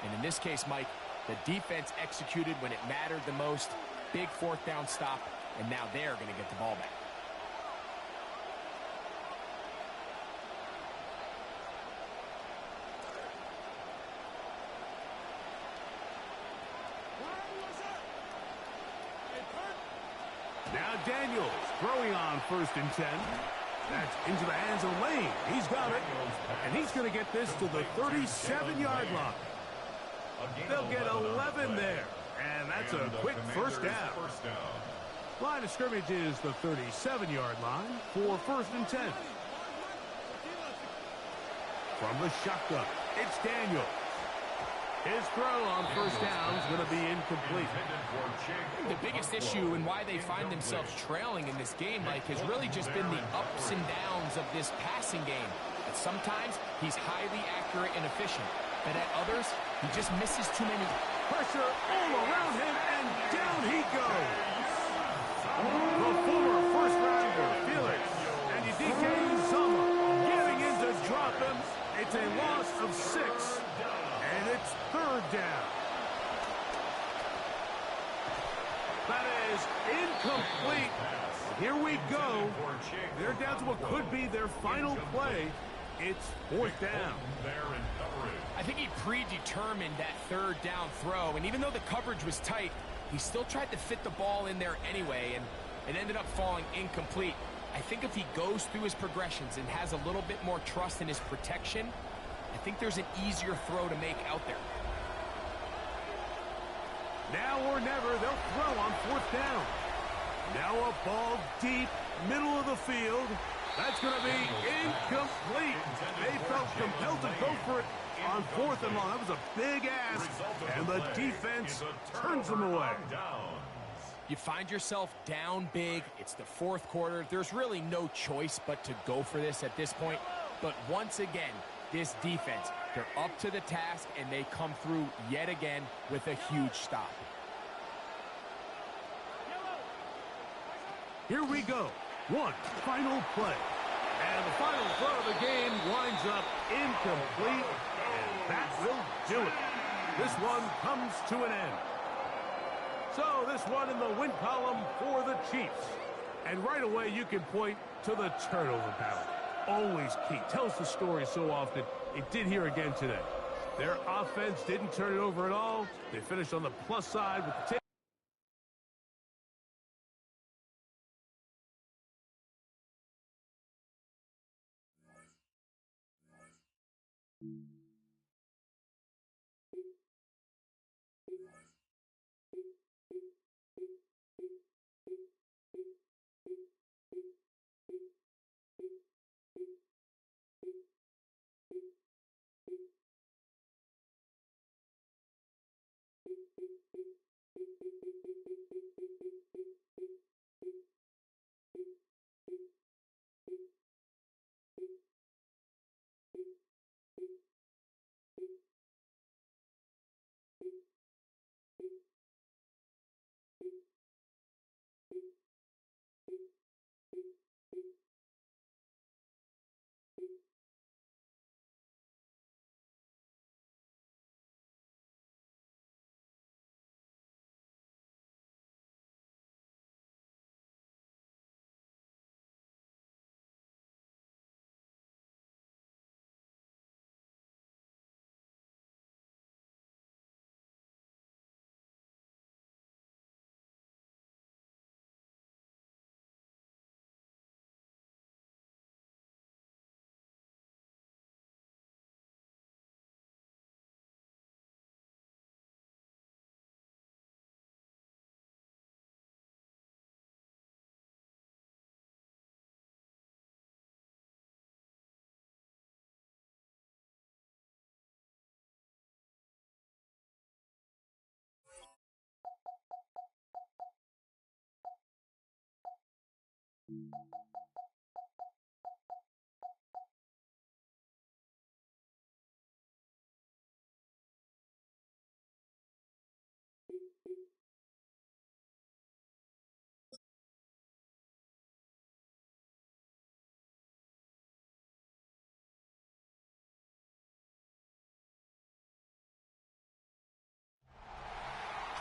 And in this case, Mike, the defense executed when it mattered the most. Big fourth down stop, and now they're going to get the ball back. Now Daniels throwing on first and 10. That's into the hands of Lane. He's got it. And he's going to get this to the 37-yard line. They'll get 11 there. And that's a quick first down. Line of scrimmage is the 37-yard line for first and 10. From the shotgun, it's Daniels. His throw on first down is going to be incomplete. The biggest issue and why they find themselves trailing in this game, Mike, has really just been the ups and downs of this passing game. At sometimes, he's highly accurate and efficient. But at others, he just misses too many. Pressure all around him, and down he goes. The former first-rounder, Felix, and DK Uzomah getting in to drop him. It's a loss of 6. And it's third down. That is incomplete. Here we go. They're down to what could be their final play. It's fourth down. I think he predetermined that third down throw, and even though the coverage was tight, he still tried to fit the ball in there anyway, and it ended up falling incomplete. I think if he goes through his progressions and has a little bit more trust in his protection, I think there's an easier throw to make out there. Now or never, they'll throw on fourth down. Now a ball deep, middle of the field. That's going to be incomplete. They felt compelled to go for it on fourth and long. That was a big ask, and the defense turns them away. You find yourself down big. It's the fourth quarter. There's really no choice but to go for this at this point. But once again, this defense, they're up to the task, and they come through yet again with a huge stop. Here we go. One final play. And the final throw of the game winds up incomplete, and that will do it. This one comes to an end. So this one in the win column for the Chiefs. And right away you can point to the turnover battle. Always key. Tells the story so often. It did here again today. Their offense didn't turn it over at all. They finished on the plus side with the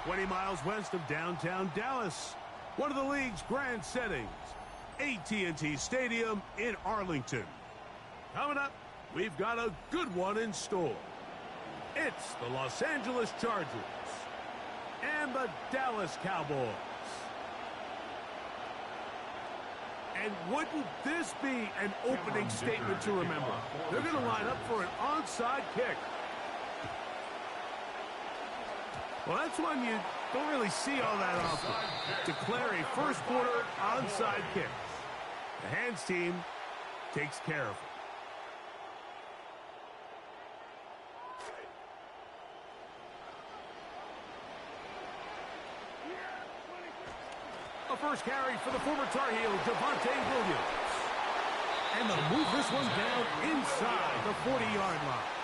$20 miles west of downtown Dallas, one of the league's grand settings, AT&T Stadium in Arlington. Coming up, we've got a good one in store. It's the Los Angeles Chargers and the Dallas Cowboys. And wouldn't this be an opening statement to remember? They're going to line up for an onside kick. Well, that's one you don't really see all that often. Declare a first quarter onside kick. The hands team takes care of it. A first carry for the former Tar Heel, Javonte Williams. And they'll move this one down inside the 40-yard line.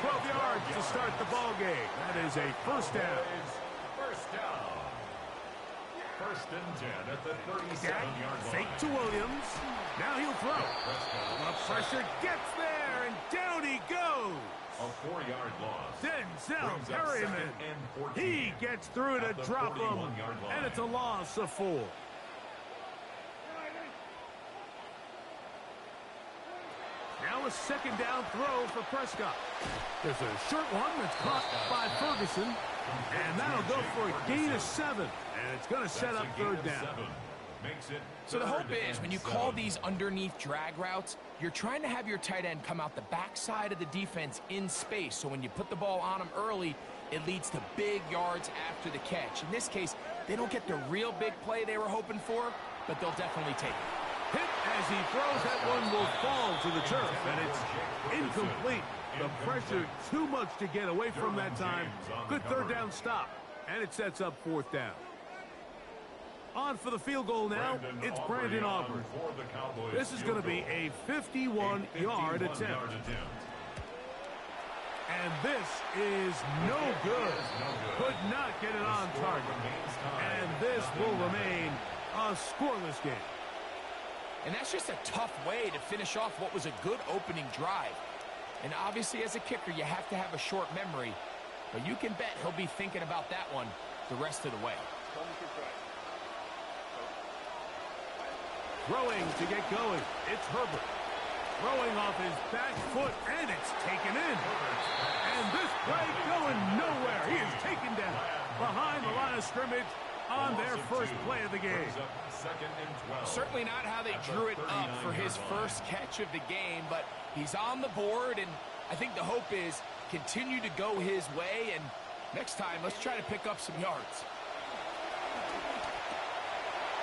12 yards to start the ball game. That is a first down. First down. First and 10 at the 37-yard line. Fake to Williams. Now he'll throw. The pressure gets there, and down he goes. A 4-yard loss. Denzel Perryman. He gets through to drop him, and it's a loss of 4. Now a second down throw for Prescott. There's a short one that's caught by Ferguson, and that'll go for a gain of 7, and it's going to set up third down. So the hope is when you call these underneath drag routes, you're trying to have your tight end come out the backside of the defense in space. So when you put the ball on him early, it leads to big yards after the catch. In this case, they don't get the real big play they were hoping for, but they'll definitely take it. Hit as he throws, that one will fall to the turf, and it's incomplete. The pressure too much to get away from that time. Good third down stop, and it sets up fourth down. On for the field goal now, it's Brandon Aubrey. This is going to be a 51-yard attempt. And this is no good. Could not get it on target. And this will remain a scoreless game. And that's just a tough way to finish off what was a good opening drive. And obviously, as a kicker, you have to have a short memory. But you can bet he'll be thinking about that one the rest of the way. Throwing to get going. It's Herbert. throwing off his back foot, and it's taken in. And this play going nowhere. He is taken down behind the line of scrimmage on their first play of the game. Certainly not how they drew it up for his first catch of the game, but he's on the board, and I think the hope is continue to go his way, and next time, let's try to pick up some yards.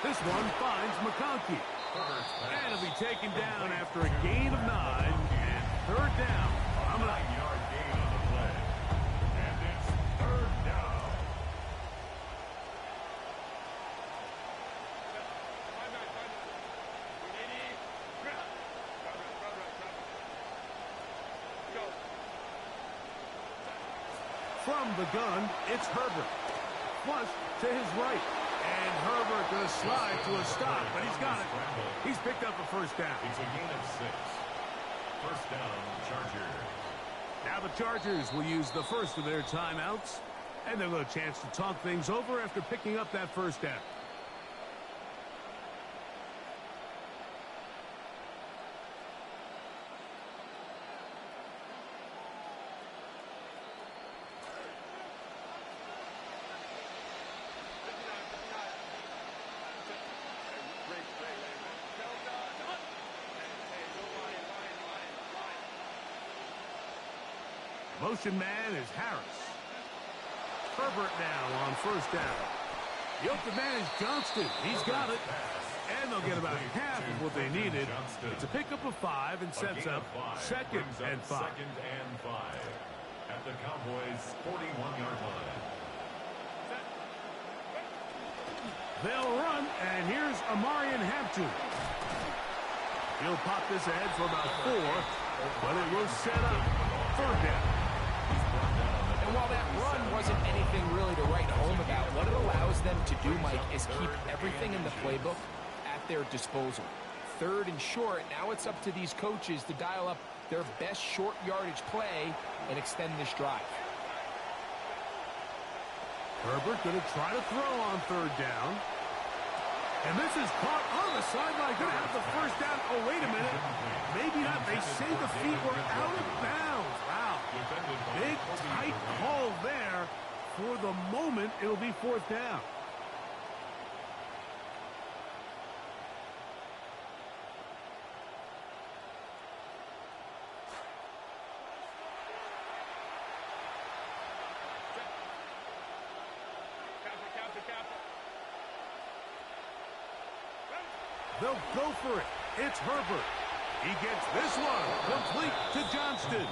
This one finds McConkey. And it'll be taken down after a gain of 9 and third down. I'm a 9-yard gain on the play. And it's third down. From the gun, it's Herbert. Flush to his right. And Herbert going to slide to a stop, but he's got it. He's picked up a first down. It's a gain of 6. First down, Chargers. Now the Chargers will use the first of their timeouts, and they'll have a chance to talk things over after picking up that first down. Motion man is Harris. Herbert now on first down. The open man is Johnston. He's got it. And they'll get about half of what they needed. It's a pickup of 5 and sets up second and 5. Second and 5 at the Cowboys' 41-yard line. They'll run, and here's Amarian Hampton. He'll pop this ahead for about 4, but it will set up third down. And while that run wasn't anything really to write home about, what it allows them to do, Mike, is keep everything in the playbook at their disposal. Third and short, now it's up to these coaches to dial up their best short yardage play and extend this drive. Herbert going to try to throw on third down. And this is caught on the sideline. Going to have the first down. Oh, wait a minute. Maybe not. They say the feet were out of bounds. Wow. Big, tight call there. For the moment, it'll be fourth down. They'll go for it. It's Herbert. He gets this one complete to Johnston.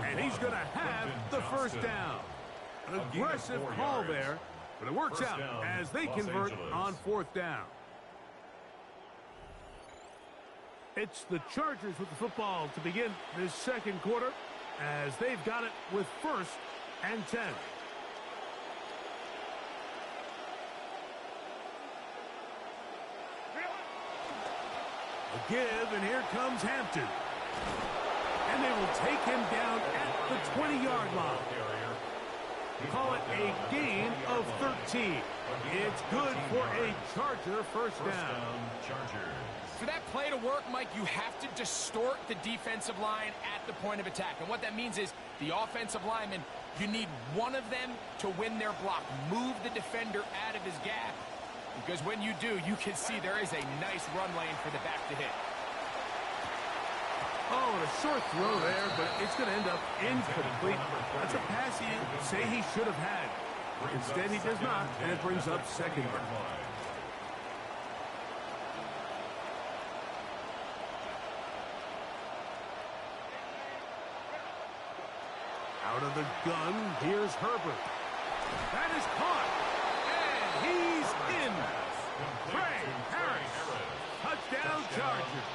And he's going to have the first down. An aggressive call there, but it works out as they convert on fourth down. It's the Chargers with the football to begin this second quarter as they've got it with first and 10. A give, and here comes Hampton. And they will take him down at the 20-yard line. Call it a gain of 13. It's good for a Charger first down. For that play to work, Mike, you have to distort the defensive line at the point of attack. And what that means is the offensive lineman, you need one of them to win their block. Move the defender out of his gap. Because when you do, you can see there is a nice run lane for the back to hit. Oh, and a short throw there, but it's going to end up incomplete. That's a pass he'd say he should have had. Instead, he does not, and it brings up second down. Out of the gun, here's Herbert. That is caught. He's in. Trey Harris. Touchdown, Chargers.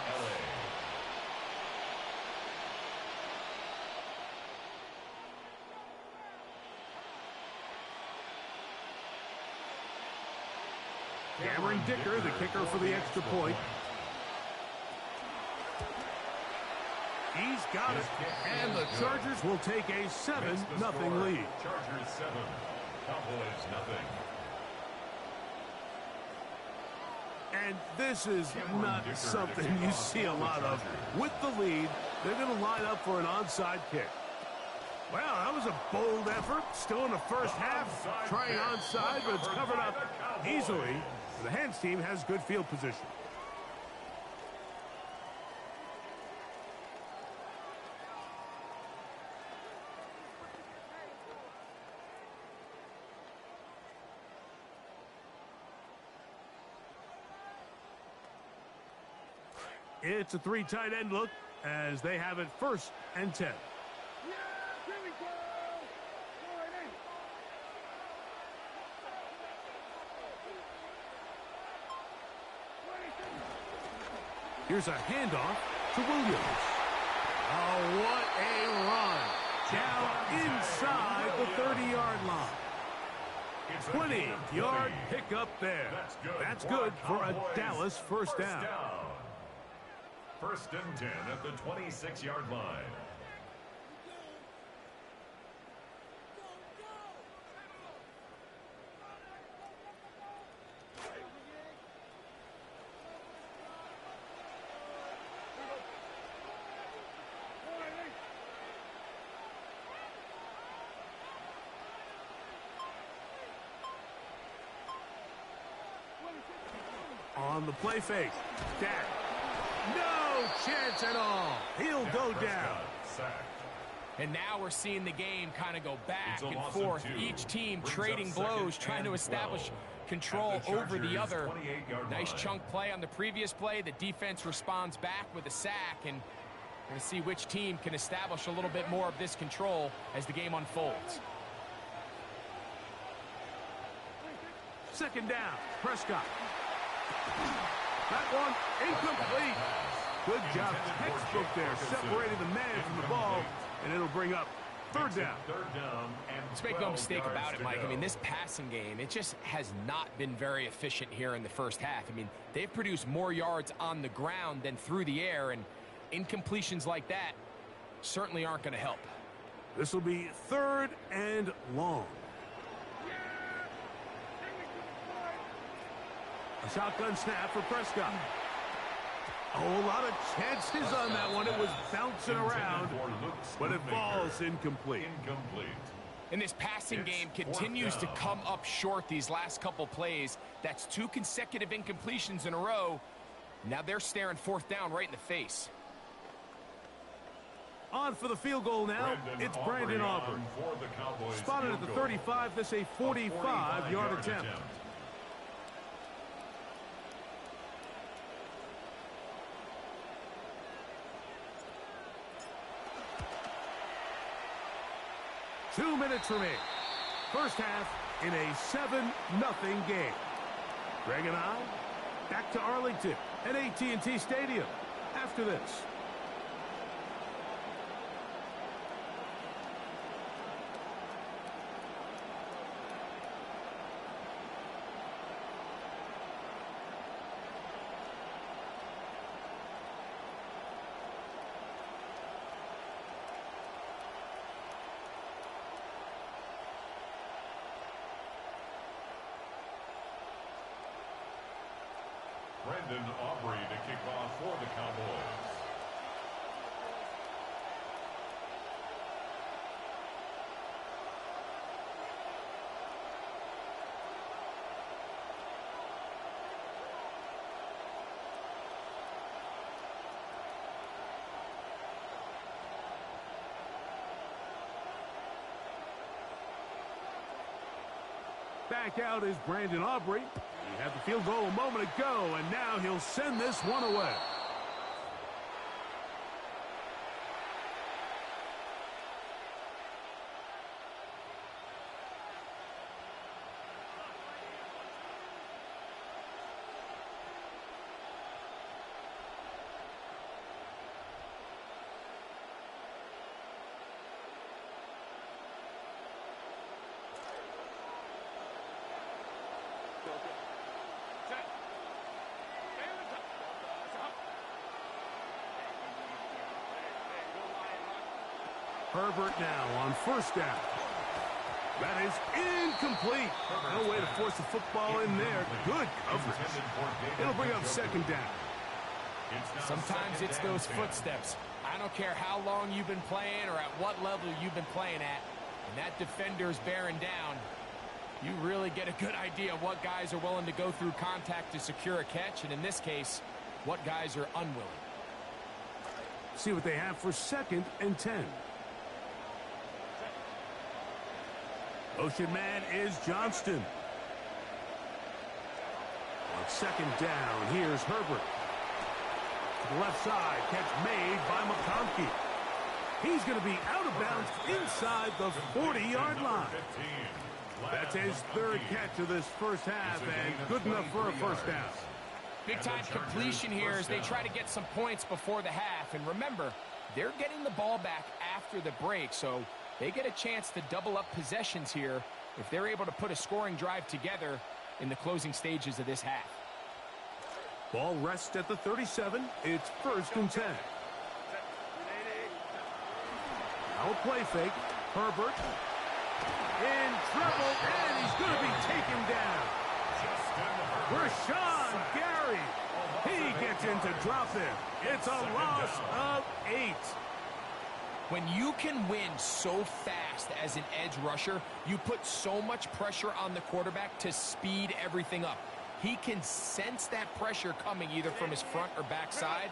Cameron Dicker, the kicker for the extra point. He's got it. And the Chargers will take a 7-0 lead. Chargers 7, Cowboys 0. And this is not something you see a lot of. With the lead, they're going to line up for an onside kick. Well, that was a bold effort. Still in the first half, trying onside, but it's covered up easily. The hands team has good field position. It's a three tight end look as they have it 1st and 10. Here's a handoff to Williams. Oh, what a run. Down inside the 30-yard line. 20-yard pickup there. That's good for a Dallas first down. 1st and 10 at the 26-yard line. On the play fake. Dak. No chance at all. He'll go down. And now we're seeing the game kind of go back and forth. Each team trading blows, trying to establish control over the other. Nice chunk play on the previous play. The defense responds back with a sack, and we're going to see which team can establish a little bit more of this control as the game unfolds. 2nd down. Prescott. That one incomplete. Good job. Textbook there, separating the man from the ball, and it'll bring up 3rd down. Let's make no mistake about it, Mike. I mean, this passing game, it just has not been very efficient here in the first half. I mean, they've produced more yards on the ground than through the air, and incompletions like that certainly aren't going to help. This will be 3rd and long. A shotgun snap for Prescott. Oh, a lot of chances on that one. It was bouncing around, but it falls incomplete. And this passing game continues to come up short these last couple plays. That's 2 consecutive incompletions in a row. Now they're staring 4th down right in the face. On for the field goal now. It's Brandon Aubrey. Spotted at the 35. This is a 45-yard attempt. 2 minutes remaining. First half in a 7-0 game. Greg and I back to Arlington at AT&T Stadium after this. Brandon Aubrey to kick off for the Cowboys. Back out is Brandon Aubrey. He had the field goal a moment ago, and now he'll send this one away. Herbert now on first down. That is incomplete. No way to force the football in there. Good coverage. It'll bring up second down. Sometimes it's those footsteps. I don't care how long you've been playing or at what level you've been playing at. And that defender's bearing down. You really get a good idea of what guys are willing to go through contact to secure a catch. And in this case, what guys are unwilling. See what they have for 2nd and 10. Motion man is Johnston. On 2nd down, here's Herbert. To the left side, catch made by McConkey. He's going to be out of bounds inside the 40-yard line. That's his 3rd catch of this first half, and good enough for a first down. Big-time completion here as they try to get some points before the half. And remember, they're getting the ball back after the break, so they get a chance to double up possessions here if they're able to put a scoring drive together in the closing stages of this half. Ball rests at the 37. It's 1st and 10. Now a play fake. Herbert in trouble, and he's going to be taken down. Rashawn Gary. He gets into drop in. It's a loss of 8. When you can win so fast as an edge rusher, you put so much pressure on the quarterback to speed everything up. He can sense that pressure coming either from his front or back side.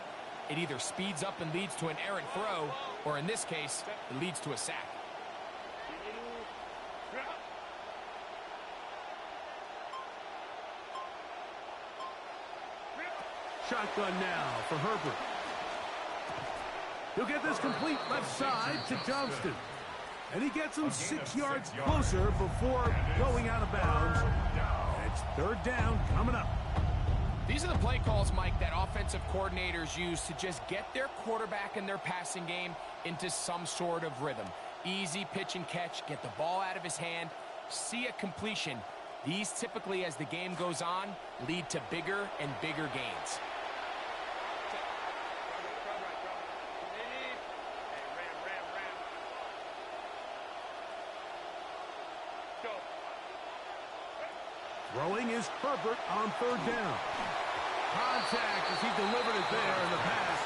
It either speeds up and leads to an errant throw, or in this case, it leads to a sack. Shotgun now for Herbert. He'll get this complete left side to Johnston. And he gets him 6 yards closer before going out of bounds. It's 3rd down coming up. These are the play calls, Mike, that offensive coordinators use to just get their quarterback and their passing game into some sort of rhythm. Easy pitch and catch, get the ball out of his hand, see a completion. These typically, as the game goes on, lead to bigger and bigger gains. Throwing is Herbert on 3rd down. Contact as he delivered it there, and the pass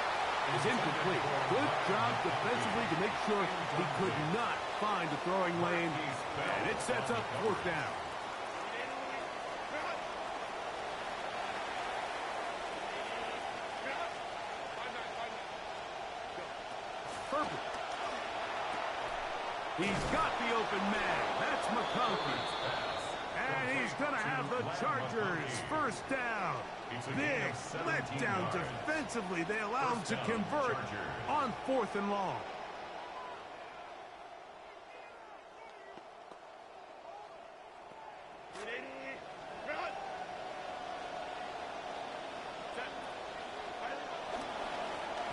is incomplete. Good job defensively to make sure he could not find a throwing lane, and it sets up 4th down. Herbert. He's got the open man. That's McConkey. And he's going to have the Chargers 1st down. Big letdown defensively. They allow him to convert on 4th and long.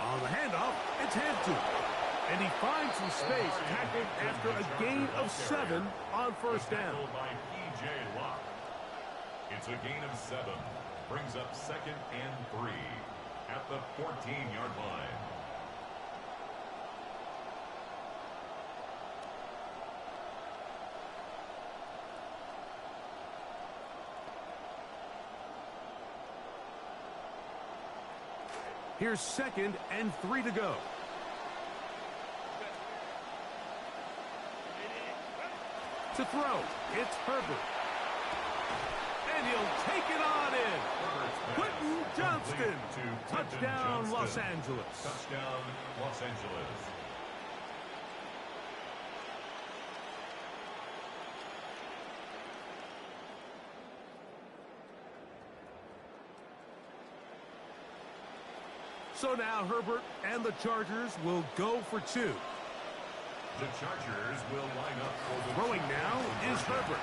On the handoff, it's Hampton. And he finds some space, tackled after a gain of 7 on 1st down. It's a gain of 7. Brings up 2nd and 3 at the 14-yard line. Here's 2nd and 3 to go. To throw, it's Herbert. And he'll take it on in. Quentin Johnston. Touchdown, Los Angeles. Touchdown, Los Angeles. So now Herbert and the Chargers will go for 2. The Chargers will line up for the throwing now is Herbert.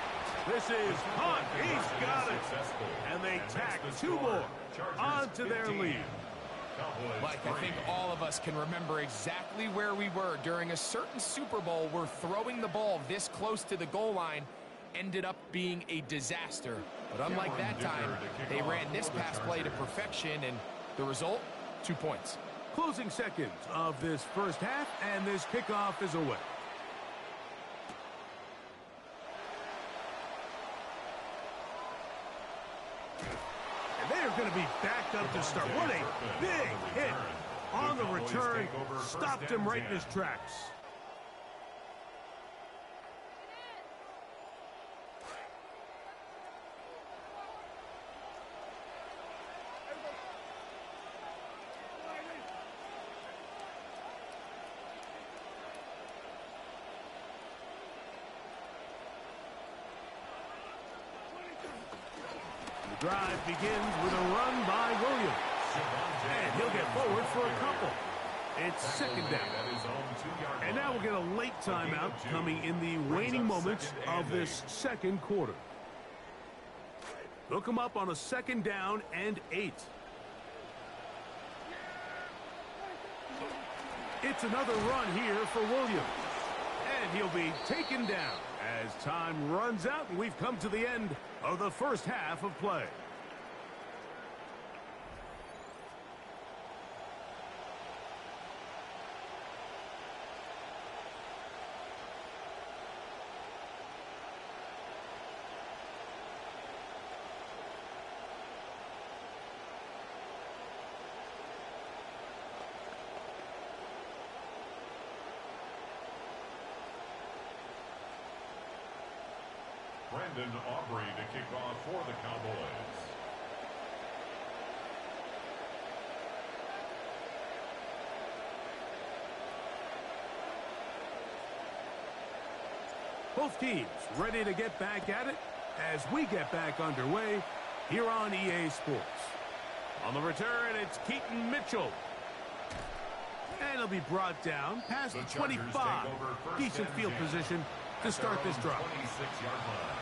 This is Hunt. He's got it. And they tack 2 more onto their lead. Mike, I think all of us can remember exactly where we were during a certain Super Bowl where throwing the ball this close to the goal line ended up being a disaster. But unlike that time, they ran this pass play to perfection, and the result, 2 points. Closing seconds of this first half, and this kickoff is away. going to be backed up to start. What a big hit on the return. Stopped him right in his tracks. The drive begins with a run by Williams. And he'll get forward for a couple. It's second down. And now we'll get a late timeout coming in the waning moments of this second quarter. Hook him up on a second down and 8. It's another run here for Williams. And he'll be taken down as time runs out and we've come to the end of the first half of play. Brandon Aubrey to kick off for the Cowboys. Both teams ready to get back at it as we get back underway here on EA Sports. On the return, it's Keaton Mitchell. And he'll be brought down past the 25. Decent field position to start this drive. 26-yard line.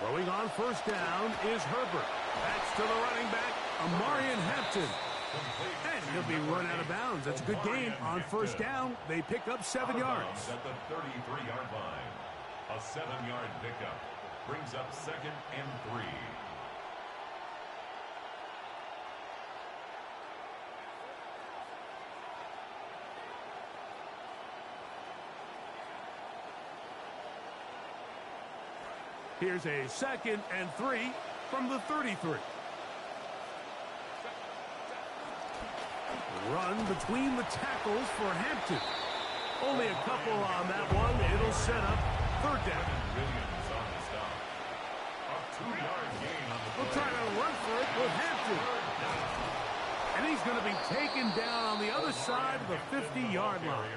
Throwing on first down is Herbert. That's to the running back, Amarian Hampton. And he'll be run out of bounds. That's a good gain on first down. They pick up 7 yards. At the 33-yard line. A 7-yard pickup brings up second and 3. Here's a second and 3 from the 33. Run between the tackles for Hampton. Only a couple on that one. It'll set up third down. Williams on the stop. A 2-yard gain on the play. We'll try to run for it with Hampton. And he's going to be taken down on the other side of the 50-yard line.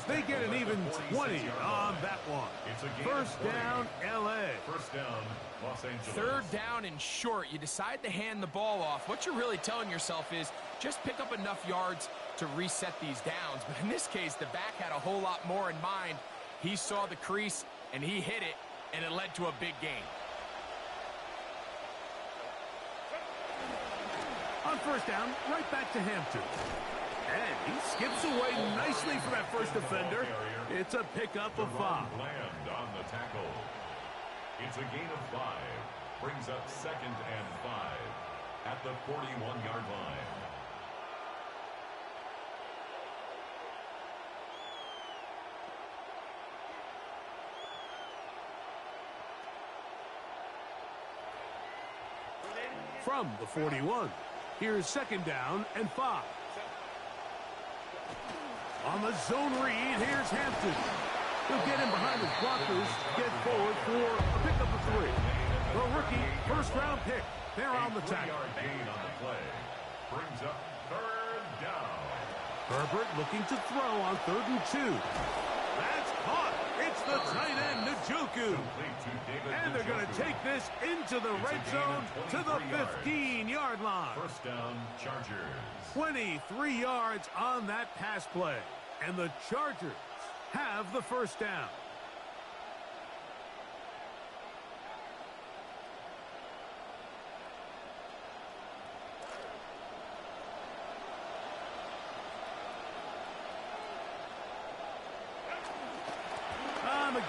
They get an even 20 on that one. First down, L.A. First down, Los Angeles. Third down and short. You decide to hand the ball off. What you're really telling yourself is just pick up enough yards to reset these downs. But in this case, the back had a whole lot more in mind. He saw the crease, and he hit it, and it led to a big gain. On first down, right back to Hampton. And he skips away nicely from that first defender. It's a pickup of 5. Land on the tackle. It's a gain of 5. Brings up second and 5 at the 41-yard line. From the 41, here's second down and 5. On the zone read, here's Hampton. He'll get in behind his blockers, get forward for a pickup of 3. The rookie first-round pick. They're on the tackle. Gain on the play. Brings up third down. Herbert looking to throw on 3rd and 2. That's caught. It's the tight end, Njoku. And they're going to take this into the red zone to the 15-yard line. First down, Chargers. 23 yards on that pass play. And the Chargers have the first down.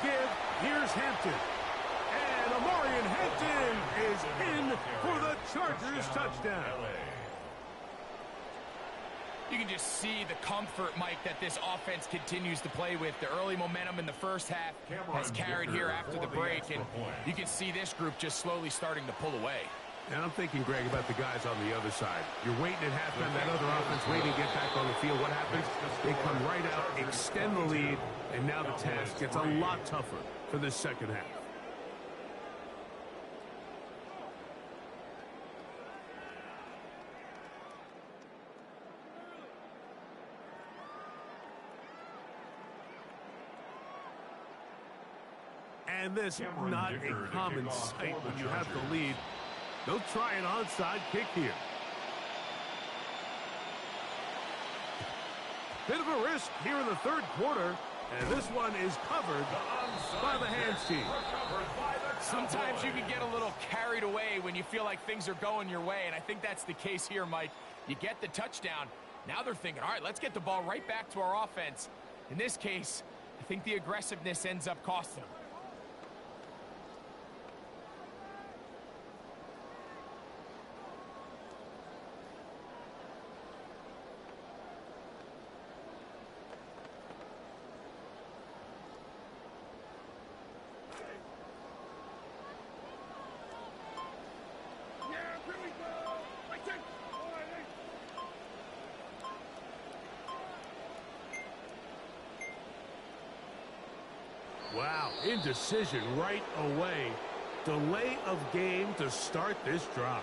give. Here's Hampton. And Amorian Hampton is in for the Chargers touchdown. You can just see the comfort, Mike, that this offense continues to play with. The early momentum in the first half has carried here after the break, and you can see this group just slowly starting to pull away. And I'm thinking, Greg, about the guys on the other side. You're waiting at halftime, that other offense waiting to get back on the field. What happens? They come right out, extend the lead, and now the task gets a lot tougher for this second half. And this not a common sight when you have the lead. They'll try an onside kick here. Bit of a risk here in the third quarter. And this one is covered by the hands team. Sometimes you can get a little carried away when you feel like things are going your way, and I think that's the case here, Mike. You get the touchdown. Now they're thinking, all right, let's get the ball right back to our offense. In this case, I think the aggressiveness ends up costing them. Wow, indecision right away. Delay of game to start this drive.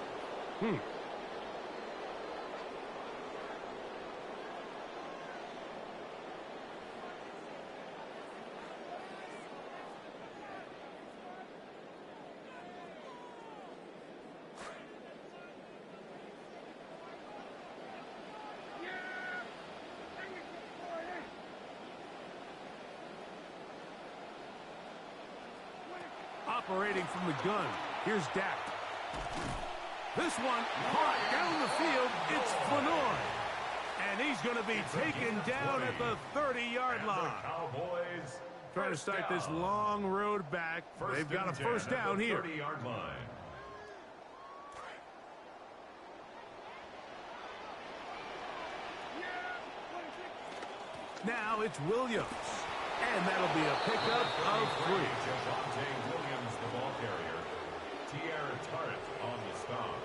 Operating from the gun. Here's Dak. This one caught down the field. It's Flanor. And he's going to be taken down at the 30-yard line. Cowboys trying to start this long road back. They've got a first down here. 30-yard line. Now it's Williams. And that'll be a pickup of 3. Javonte Williams, the ball carrier. Tierra Tart on the stop.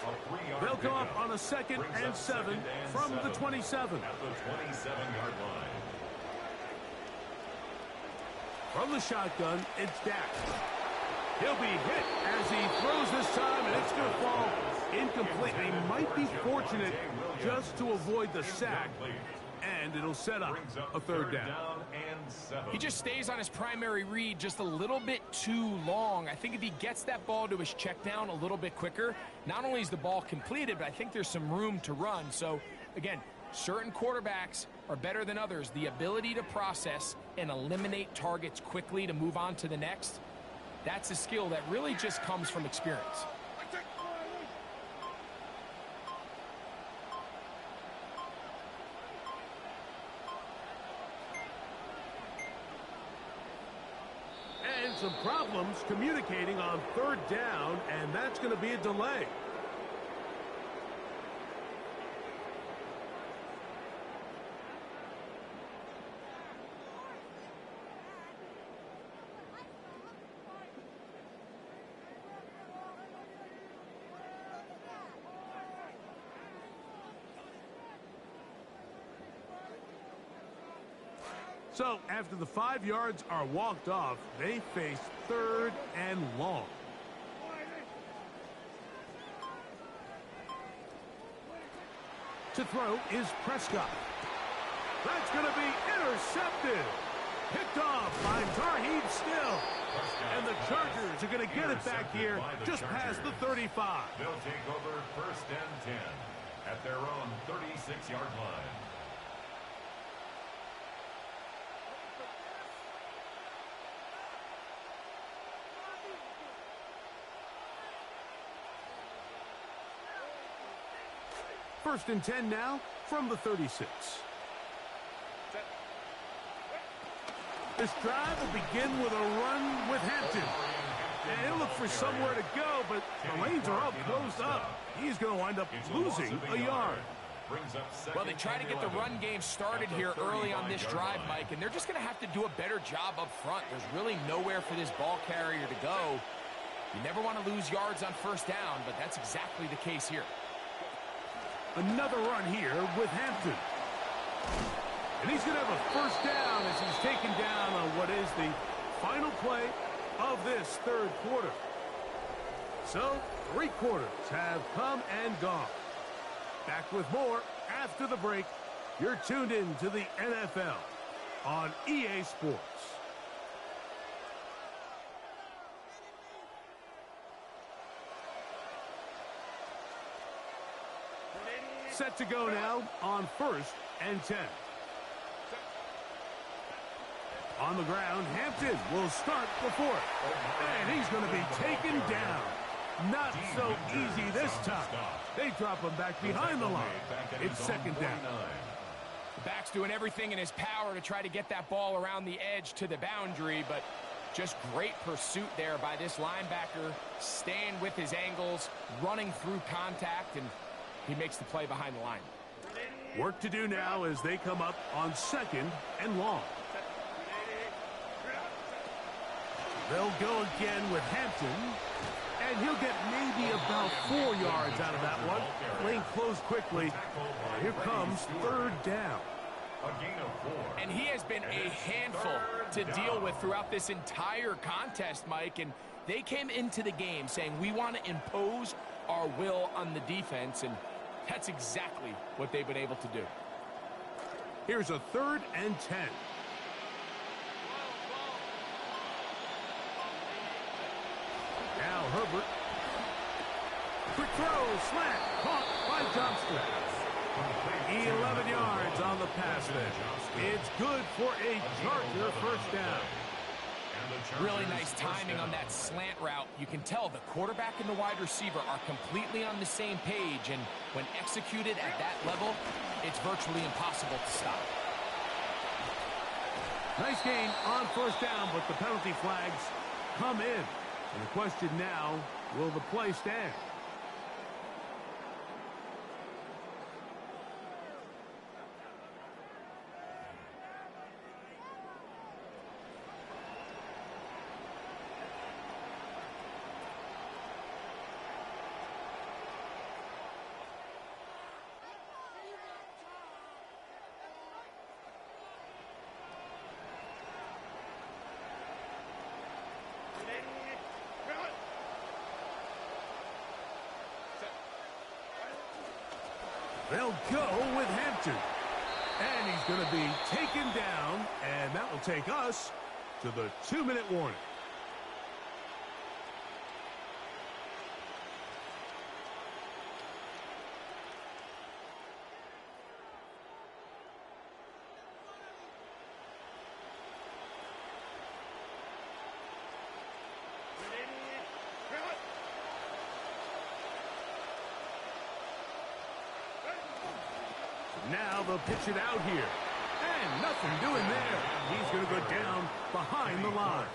A 3-yard They'll come up pickup. on a second Brings and up 7 second and from the 7 27. At the 27-yard line. From the shotgun, it's Dak. He'll be hit as he throws this time, and it's going to fall incomplete. They might be fortunate just to avoid the sack, and it'll set up a third down. And 7. He just stays on his primary read just a little bit too long. I think if he gets that ball to his check down a little bit quicker, not only is the ball completed, but I think there's some room to run. So, again, certain quarterbacks are better than others. The ability to process and eliminate targets quickly to move on to the next, that's a skill that really just comes from experience. And some problems communicating on third down, and that's going to be a delay. So, after the 5 yards are walked off, they face third and long. To throw is Prescott. That's going to be intercepted. Picked off by Tarheeb Still. And the Chargers are going to get it back here just past the 35. They'll take over first and 10 at their own 36-yard line. First and 10 now from the 36. This drive will begin with a run with Hampton. And he'll look for somewhere to go, but the lanes are all closed up. He's going to wind up losing a yard. Well, they try to get the run game started here early on this drive, Mike, and they're just going to have to do a better job up front. There's really nowhere for this ball carrier to go. You never want to lose yards on first down, but that's exactly the case here. Another run here with Hampton. And he's going to have a first down as he's taken down on what is the final play of this third quarter. So, 3 quarters have come and gone. Back with more after the break. You're tuned in to the NFL on EA Sports. Set to go now on 1st and 10. On the ground, Hampton will start the 4th. And he's going to be taken down. Not so easy this time. They drop him back behind the line. It's 2nd down. The back's doing everything in his power to try to get that ball around the edge to the boundary, but just great pursuit there by this linebacker, staying with his angles, running through contact, and he makes the play behind the line. Work to do now as they come up on 2nd and long. They'll go again with Hampton. And he'll get maybe about 4 yards out of that one. Lane closed quickly. Here comes 3rd down. And he has been a handful to deal with throughout this entire contest, Mike. And they came into the game saying, we want to impose our will on the defense. And that's exactly what they've been able to do. Here's a 3rd and 10. Now Herbert. Quick throw, slant, caught by Johnston. 11 yards on the pass there. It's good for a Charger first down. Really nice timing on that slant route. You can tell the quarterback and the wide receiver are completely on the same page, and when executed at that level, it's virtually impossible to stop. Nice gain on first down, but the penalty flags come in. And the question now, will the play stand? They'll go with Hampton. And he's going to be taken down, and that will take us to the 2-minute warning. Now they'll pitch it out here. And nothing doing there. He's going to go down behind the line.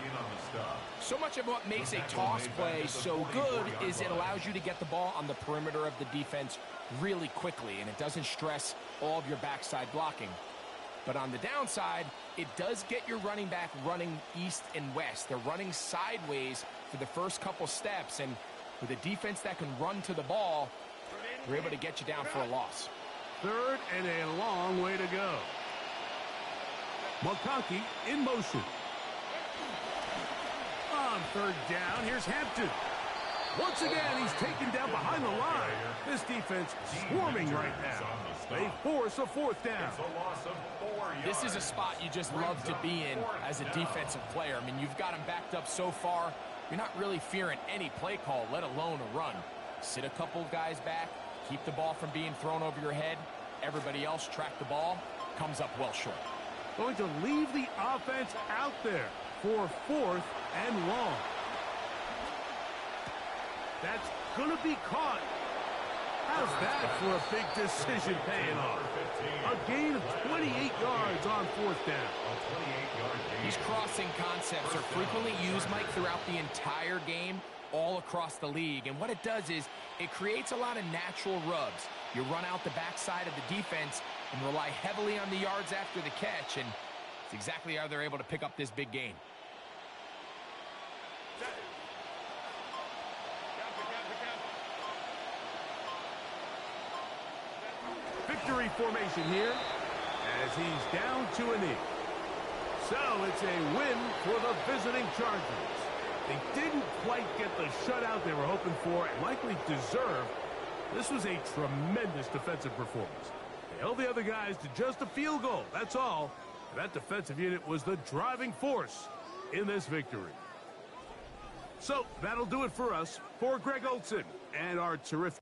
So much of what makes a toss play so good is it allows you to get the ball on the perimeter of the defense really quickly, and it doesn't stress all of your backside blocking. But on the downside, it does get your running back running east and west. They're running sideways for the first couple steps, and with a defense that can run to the ball, they're able to get you down for a loss. 3rd and a long way to go. McConkey in motion. On 3rd down, here's Hampton. Once again, he's taken down behind the line. This defense swarming right now. They force a 4th down. This is a spot you just love to be in as a defensive player. I mean, you've got him backed up so far. You're not really fearing any play call, let alone a run. Sit a couple guys back, keep the ball from being thrown over your head. Everybody else track the ball, comes up well short. Going to leave the offense out there for 4th and long. That's going to be caught. How's that for a big decision paying off? A gain of 28 yards on fourth down. These crossing concepts are frequently used, Mike, throughout the entire game, all across the league. And what it does is it creates a lot of natural rubs. You run out the backside of the defense and rely heavily on the yards after the catch, and it's exactly how they're able to pick up this big gain. Victory formation here as he's down to a knee. So it's a win for the visiting Chargers. They didn't quite get the shutout they were hoping for and likely deserved. This was a tremendous defensive performance. They held the other guys to just a field goal, that's all. And that defensive unit was the driving force in this victory. So that'll do it for us. For Greg Olson and our terrific